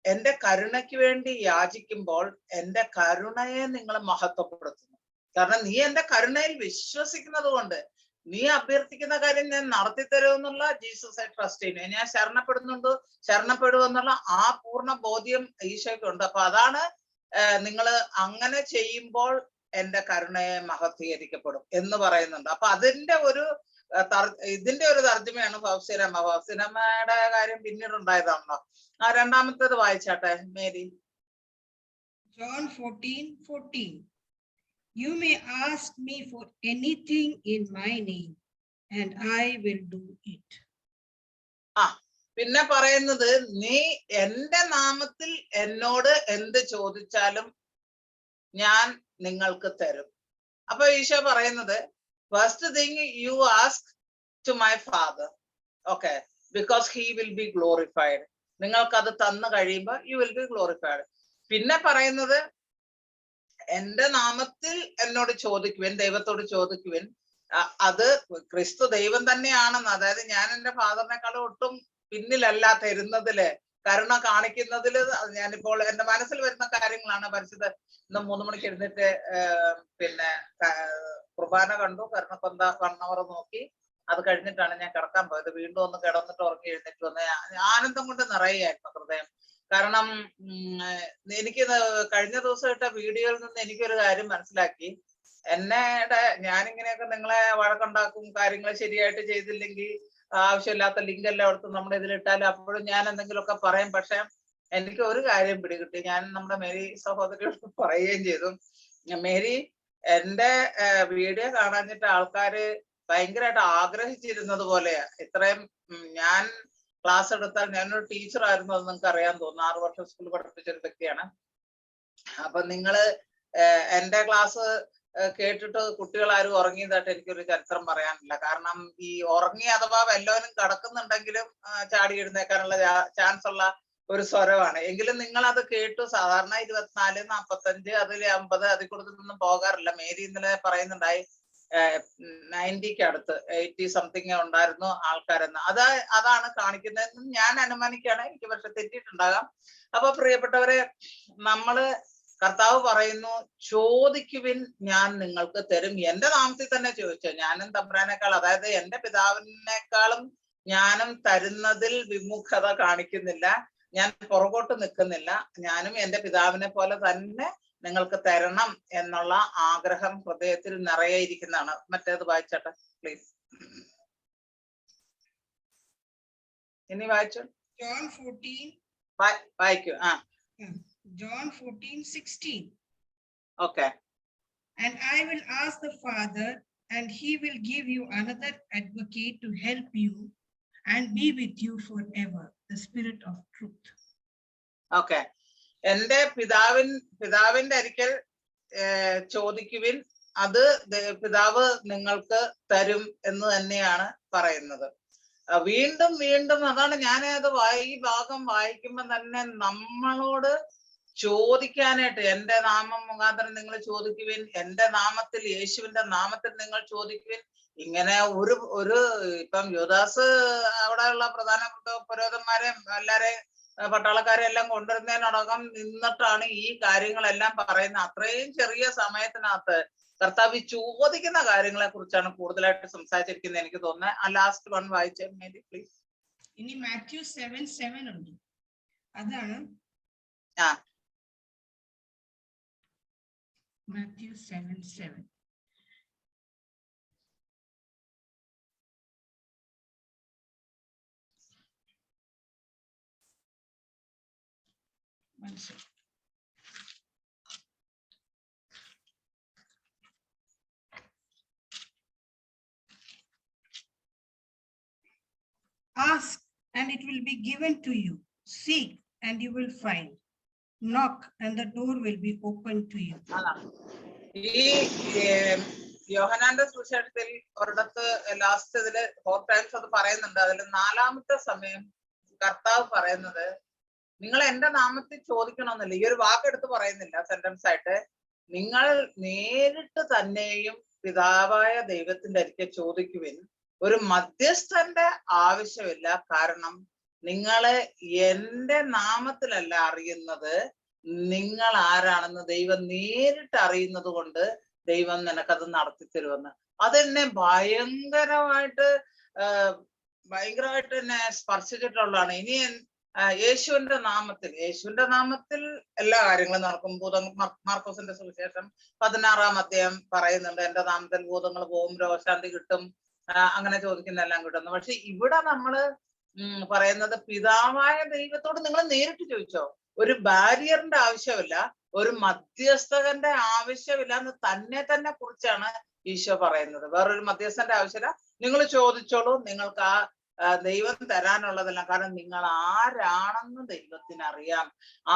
A: എന്റെ കരുണയ്ക്ക് വേണ്ടി യാചിക്കുമ്പോൾ എന്റെ കരുണയെ നിങ്ങൾ മഹത്വപ്പെടുത്തുന്നു. കാരണം നീ എന്റെ കരുണയിൽ വിശ്വസിക്കുന്നത് കൊണ്ട് നീ അഭ്യർത്ഥിക്കുന്ന കാര്യം ഞാൻ നടത്തി തരുമെന്നുള്ള ജീസസ് ഐ ട്രസ്റ്റ് ചെയ്യുന്നു. ഞാൻ ശരണപ്പെടുമെന്നുള്ള ആ പൂർണ്ണ ബോധ്യം ഈശോയ്ക്കുണ്ട്. അപ്പൊ അതാണ് നിങ്ങൾ അങ്ങനെ ചെയ്യുമ്പോൾ എന്റെ കരുണയെ മഹത്വീകരിക്കപ്പെടും എന്ന് പറയുന്നുണ്ട്. അപ്പൊ അതിന്റെ ഒരു ഇതിന്റെ ഒരു തർജ്ജമയാണ് ഫൗസിനമ്മ. ഫൗസിനമ്മയുടെ കാര്യം പിന്നീട് ഉണ്ടായതാണല്ലോ. ആ രണ്ടാമത്തേത് വായിച്ചാട്ടെ Mary.
B: John 14:14. You may ask me for anything in my name, and I will do it.
A: പിന്നെ പറയുന്നത്, നീ എന്റെ നാമത്തിൽ എന്നോട് എന്ത് ചോദിച്ചാലും ഞാൻ നിങ്ങൾക്ക് തരും. അപ്പൊ ഈശോ പറയുന്നത്, first thing you ask to my father, okay, because he will be glorified. നിങ്ങൾക്ക് അത് തന്നു കഴിയുമ്പോൾ യു വിൽ ബി ഗ്ലോറിഫൈഡ്. പിന്നെ പറയുന്നത്, എന്റെ നാമത്തിൽ എന്നോട് ചോദിക്കുവിൻ, ദൈവത്തോട് ചോദിക്കുവിൻ. അത് ക്രിസ്തു ദൈവം തന്നെയാണെന്ന്, അതായത് ഞാൻ എന്റെ ഫാദറിനെക്കാളും ഒട്ടും പിന്നിലല്ല തരുന്നതില്, കരുണ കാണിക്കുന്നതില്. ഞാനിപ്പോൾ എന്റെ മനസ്സിൽ വരുന്ന കാര്യങ്ങളാണ്. പരിശുദ്ധ ഇന്ന് 3 മണിക്ക് എഴുന്നേറ്റ് പിന്നെ കുർബാന കണ്ടു, കരുണക്കൊന്ത 1 hour നോക്കി. അത് കഴിഞ്ഞിട്ടാണ് ഞാൻ കിടക്കാൻ പോയത്. വീണ്ടും ഒന്ന് കിടന്നിട്ട് ഉറങ്ങി എഴുന്നേറ്റ് വന്ന് ആനന്ദം കൊണ്ട് നിറയുകയായിരുന്നു ഹൃദയം. കാരണം എനിക്ക് കഴിഞ്ഞ ദിവസം ഇട്ട വീഡിയോയിൽ നിന്ന് എനിക്കൊരു കാര്യം മനസ്സിലാക്കി. ഞാനിങ്ങനെയൊക്കെ നിങ്ങളെ വഴക്കുണ്ടാക്കും, കാര്യങ്ങൾ ശരിയായിട്ട് ചെയ്തില്ലെങ്കിൽ ആവശ്യമില്ലാത്ത ലിങ്ക് എല്ലാം എടുത്ത് നമ്മുടെ ഇതിലിട്ടാലും അപ്പോഴും ഞാൻ എന്തെങ്കിലുമൊക്കെ പറയും. പക്ഷെ എനിക്ക് ഒരു കാര്യം പിടികിട്ടി. ഞാൻ നമ്മുടെ മേരി സഹോദരിയോട് പറയുകയും ചെയ്തു, മേരി, എന്റെ വീഡിയോ കാണാഞ്ഞിട്ട് ആൾക്കാര് ഭയങ്കരമായിട്ട് ആഗ്രഹിച്ചിരുന്നത് പോലെയാ. ഇത്രയും ഞാൻ ക്ലാസ് എടുത്താൽ, ഞാനൊരു ടീച്ചർ ആയിരുന്നു, അത് നിങ്ങൾക്ക് അറിയാൻ തോന്നുന്നു. 6 വർഷം സ്കൂളിൽ പഠിപ്പിച്ചൊരു വ്യക്തിയാണ്. അപ്പൊ നിങ്ങള് എന്റെ ക്ലാസ് കേട്ടിട്ട് കുട്ടികൾ ആരും ഉറങ്ങിയതായിട്ട് എനിക്കൊരു ചരിത്രം പറയാനില്ല. കാരണം ഈ ഉറങ്ങി അഥവാ വല്ലവനും കിടക്കുന്നുണ്ടെങ്കിലും ചാടി എഴുന്നേക്കാനുള്ള ചാൻസ് ഉള്ള ഒരു സ്വരമാണ്. എങ്കിലും നിങ്ങൾ അത് കേട്ടു. സാധാരണ 24, 45, അതിൽ 50, അതിൽ കൂടുതലൊന്നും പോകാറില്ല. മേരി ഇന്നലെ പറയുന്നുണ്ടായി 90ക്ക് അടുത്ത് 80 സംതിങ് ഉണ്ടായിരുന്നു ആൾക്കാരെന്ന്. അതാണ് കാണിക്കുന്നതെന്ന് ഞാൻ അനുമാനിക്കുകയാണ്. എനിക്ക് പക്ഷെ തെറ്റിയിട്ടുണ്ടാകാം. അപ്പൊ പ്രിയപ്പെട്ടവരെ, നമ്മള് കർത്താവ് പറയുന്നു, ചോദിക്കുവിൻ ഞാൻ നിങ്ങൾക്ക് തരും. എന്റെ നാമത്തിൽ തന്നെ ചോദിച്ചോ. ഞാനും തമ്പുരാനേക്കാൾ, അതായത് എന്റെ പിതാവിനേക്കാളും ഞാനും തരുന്നതിൽ വിമുഖത കാണിക്കുന്നില്ല. ഞാൻ പുറകോട്ട് നിൽക്കുന്നില്ല. ഞാനും എന്റെ പിതാവിനെ പോലെ തന്നെ നിങ്ങൾക്ക് തരണം എന്നുള്ള ആഗ്രഹം ഹൃദയത്തിൽ നിറയെയിരിക്കുന്നതാണ്. മറ്റേത് വായിച്ചോട്ടെ പ്ലീസ്. ഇനി വായിച്ചോ.
B: John 14.
A: വായിക്കൂ.
B: John 14:16.
A: Okay.
B: And I will ask the Father, and he will give you another advocate to help you and be with you forever, the Spirit of truth.
A: Okay. എന്റെ പിതാവിന്റെ അരിക്കൽ ചോദിക്കുവിൻ, അത് പിതാവ് നിങ്ങൾക്ക് തരും എന്ന് തന്നെയാണ് പറയുന്നത്. വീണ്ടും വീണ്ടും അതാണ് ഞാൻ ഈ ഭാഗം വായിക്കുമ്പോൾ തന്നെ നമ്മളോട് ചോദിക്കാനായിട്ട്, എന്റെ നാമം മുഖാന്തരം നിങ്ങൾ ചോദിക്കുവിൻ, എന്റെ നാമത്തിൽ, യേശുവിന്റെ നാമത്തിൽ നിങ്ങൾ ചോദിക്കുവിൻ. ഇങ്ങനെ ഒരു ഇപ്പം യുദാസ് അവിടെയുള്ള പ്രധാന പുരോഹിതന്മാരെ എല്ലാരെയും പട്ടാളക്കാരെ എല്ലാം കൊണ്ടുവരുന്നതിനടക്കം നിന്നിട്ടാണ് ഈ കാര്യങ്ങളെല്ലാം പറയുന്നത്. അത്രയും ചെറിയ സമയത്തിനകത്ത് കർത്താവ് ചോദിക്കുന്ന കാര്യങ്ങളെ കുറിച്ചാണ് കൂടുതലായിട്ട് സംസാരിച്ചിരിക്കുന്നത് എനിക്ക് തോന്നുന്നത്. ആ ലാസ്റ്റ് വൺ വായിച്ചേ മേരി പ്ലീസ്.
B: ഇനി മാത്യു 7:7 ഉണ്ട്. അതാണ് Mathew 7:7. Ask and it will be given to you. Seek and you will find. Knock and the door will be opened to you.
A: ഈ യോഹന്നാന്റെ സുവിശേഷത്തിൽ ഒരിടത്ത് ലാസ്റ്റ് ഇതില് 4 times അത് പറയുന്നുണ്ട്. അതിൽ 4ാമത്തെ സമയം കർത്താവ് പറയുന്നത്, നിങ്ങൾ എന്റെ നാമത്തിൽ ചോദിക്കണമെന്നില്ല. ഈ ഒരു വാക്കെടുത്ത് പറയുന്നില്ല സെന്റൻസ് ആയിട്ട്. നിങ്ങൾ നേരിട്ട് തന്നെയും പിതാവായ ദൈവത്തിന്റെ അരികെ ചോദിക്കുവിൻ. ഒരു മധ്യസ്ഥന്റെ ആവശ്യമില്ല. കാരണം നിങ്ങളെ എന്റെ നാമത്തിലല്ല അറിയുന്നത്, നിങ്ങൾ ആരാണെന്ന് ദൈവം നേരിട്ട് അറിയുന്നത് കൊണ്ട് ദൈവം നിനക്കത് നടത്തി തരുമെന്ന്. അതെന്നെ ഭയങ്കരമായിട്ട് എന്നെ സ്പർശിച്ചിട്ടുള്ളതാണ്. ഇനി യേശുവിന്റെ നാമത്തിൽ എല്ലാ കാര്യങ്ങളും നടക്കും. മാർക്കോസിന്റെ സുവിശേഷം 16-ാം അധ്യായം പറയുന്നുണ്ട്, എന്റെ നാമത്തിൽ ഭൂതങ്ങൾ പോകും, രോഗശാന്തി കിട്ടും, അങ്ങനെ ചോദിക്കുന്ന എല്ലാം കിട്ടുന്നു. പക്ഷെ ഇവിടെ നമ്മള് പറയുന്നത് പിതാവായ ദൈവത്തോട് നിങ്ങൾ നേരിട്ട് ചോദിച്ചോ. ഒരു ബാരിയറിന്റെ ആവശ്യമില്ല, ഒരു മധ്യസ്ഥകന്റെ ആവശ്യമില്ല എന്ന് തന്നെ കുറിച്ചാണ് ഈശോ പറയുന്നത്. വേറൊരു മധ്യസ്ഥന്റെ ആവശ്യമില്ല, നിങ്ങൾ ചോദിച്ചോളൂ, നിങ്ങൾക്ക് ദൈവം തരാനുള്ളതെല്ലാം. കാരണം നിങ്ങൾ ആരാണെന്ന് ദൈവത്തിന് അറിയാം,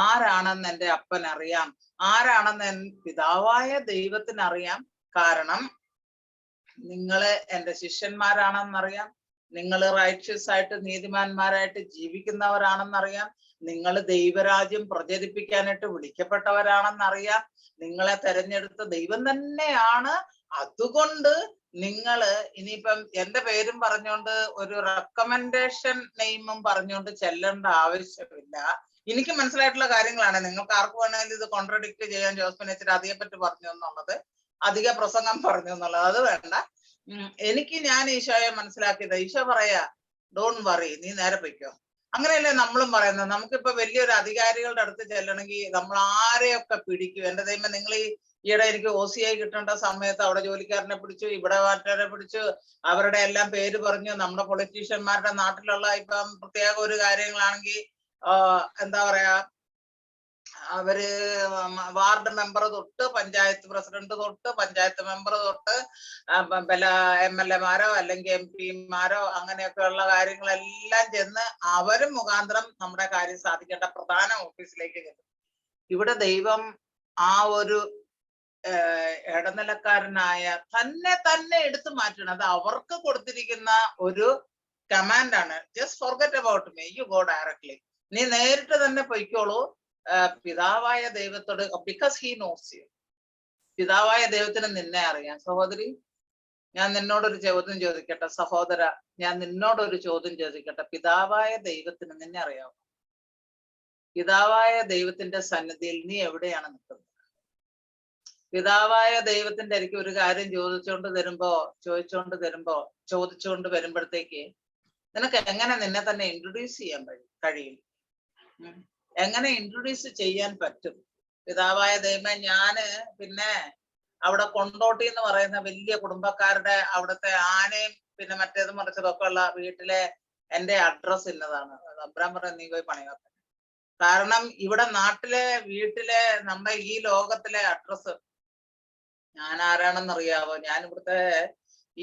A: ആരാണെന്ന് എൻ്റെ അപ്പൻ അറിയാം, ആരാണെന്ന് പിതാവായ ദൈവത്തിന് അറിയാം. കാരണം നിങ്ങള് എൻ്റെ ശിഷ്യന്മാരാണെന്നറിയാം, നിങ്ങൾ റൈറ്റ്ഷ്യസ് ആയിട്ട് നീതിമാന്മാരായിട്ട് ജീവിക്കുന്നവരാണെന്നറിയാം, നിങ്ങൾ ദൈവരാജ്യം പ്രചരിപ്പിക്കാനായിട്ട് വിളിക്കപ്പെട്ടവരാണെന്നറിയാം, നിങ്ങളെ തെരഞ്ഞെടുത്ത ദൈവം തന്നെയാണ്. അതുകൊണ്ട് നിങ്ങള് ഇനിയിപ്പം എന്റെ പേരും പറഞ്ഞുകൊണ്ട് ഒരു റെക്കമെൻഡേഷൻ നെയിമും പറഞ്ഞുകൊണ്ട് ചെല്ലേണ്ട ആവശ്യമില്ല. എനിക്ക് മനസ്സിലായിട്ടുള്ള കാര്യങ്ങളാണ്. നിങ്ങൾക്ക് ആർക്ക് വേണമെങ്കിലും ഇത് കോൺട്രഡിക്ട് ചെയ്യാൻ ജോസ്മിൻ വെച്ചിട്ട് അതേപ്പറ്റി പറഞ്ഞു എന്നുള്ളത്, അധിക പ്രസംഗം പറഞ്ഞു എന്നുള്ളത്, അത് വേണ്ട. ഞാൻ ഈശോയെ മനസ്സിലാക്കിയത്, ഈശോ പറയാ ഡോണ്ട് വറി, നീ നേരെ പൊയ്ക്കോ. അങ്ങനെയല്ലേ നമ്മളും പറയുന്നത്. നമുക്കിപ്പോ വലിയൊരു അധികാരികളുടെ അടുത്ത് ചെല്ലണമെങ്കിൽ നമ്മൾ ആരെയൊക്കെ പിടിക്കും. എന്റെ ദൈവം, നിങ്ങൾ ഈയിടെ എനിക്ക് OCI കിട്ടേണ്ട സമയത്ത് അവിടെ ജോലിക്കാരനെ പിടിച്ചു, ഇവിടെ മറ്റവരെ പിടിച്ചു, അവരുടെ എല്ലാം പേര് പറഞ്ഞു. നമ്മുടെ പൊളിറ്റീഷ്യന്മാരുടെ നാട്ടിലുള്ള ഇപ്പം പ്രത്യേക ഒരു കാര്യങ്ങളാണെങ്കിൽ എന്താ പറയാ, അവര് വാർഡ് മെമ്പർ തൊട്ട് പഞ്ചായത്ത് പ്രസിഡന്റ് തൊട്ട് പഞ്ചായത്ത് മെമ്പർ തൊട്ട് MLA-മാരോ അല്ലെങ്കിൽ MP-മാരോ അങ്ങനെയൊക്കെ ഉള്ള കാര്യങ്ങളെല്ലാം ചെന്ന് അവരും മുഖാന്തരം നമ്മുടെ കാര്യം സാധിക്കേണ്ട പ്രധാന ഓഫീസിലേക്ക് ചെല്ലും. ഇവിടെ ദൈവം ആ ഒരു ഇടനിലക്കാരനായ തന്നെ എടുത്തു മാറ്റണം. അത് അവർക്ക് കൊടുത്തിരിക്കുന്ന ഒരു കമാൻഡാണ്. Just forget about me, you go directly. നീ നേരിട്ട് തന്നെ പൊയ്ക്കോളൂ പിതാവായ ദൈവത്തോട്, ബിക്കോസ് ഹി നോസ് യു. പിതാവായ ദൈവത്തിന് നിന്നെ അറിയാം. സഹോദരി, ഞാൻ നിന്നോടൊരു ചോദ്യം ചോദിക്കട്ടെ. സഹോദര, ഞാൻ നിന്നോടൊരു ചോദ്യം ചോദിക്കട്ടെ. പിതാവായ ദൈവത്തിന് നിന്നെ അറിയാമോ? പിതാവായ ദൈവത്തിന്റെ സന്നിധിയിൽ നീ എവിടെയാണ് നിൽക്കുന്നത്? പിതാവായ ദൈവത്തിന്റെ എനിക്ക് ഒരു കാര്യം ചോദിച്ചുകൊണ്ട് വരുമ്പോഴത്തേക്ക് നിനക്ക് എങ്ങനെ നിന്നെ തന്നെ ഇൻട്രൊഡ്യൂസ് ചെയ്യാൻ കഴിയും? എങ്ങനെ ഇൻട്രൊഡ്യൂസ് ചെയ്യാൻ പറ്റും? പിതാവായ ദൈവം, ഞാന് പിന്നെ അവിടെ കൊണ്ടോട്ടി എന്ന് പറയുന്ന വലിയ കുടുംബക്കാരുടെ അവിടുത്തെ ആനയും പിന്നെ മറ്റേതും മറിച്ചതൊക്കെ ഉള്ള വീട്ടിലെ എന്റെ അഡ്രസ് ഇന്നതാണ്. അബ്രാം പറഞ്ഞ നീ പോയി പണി വെക്കണം. കാരണം ഇവിടെ നാട്ടിലെ വീട്ടിലെ നമ്മുടെ ഈ ലോകത്തിലെ അഡ്രസ് ഞാൻ ആരാണെന്നറിയാവോ?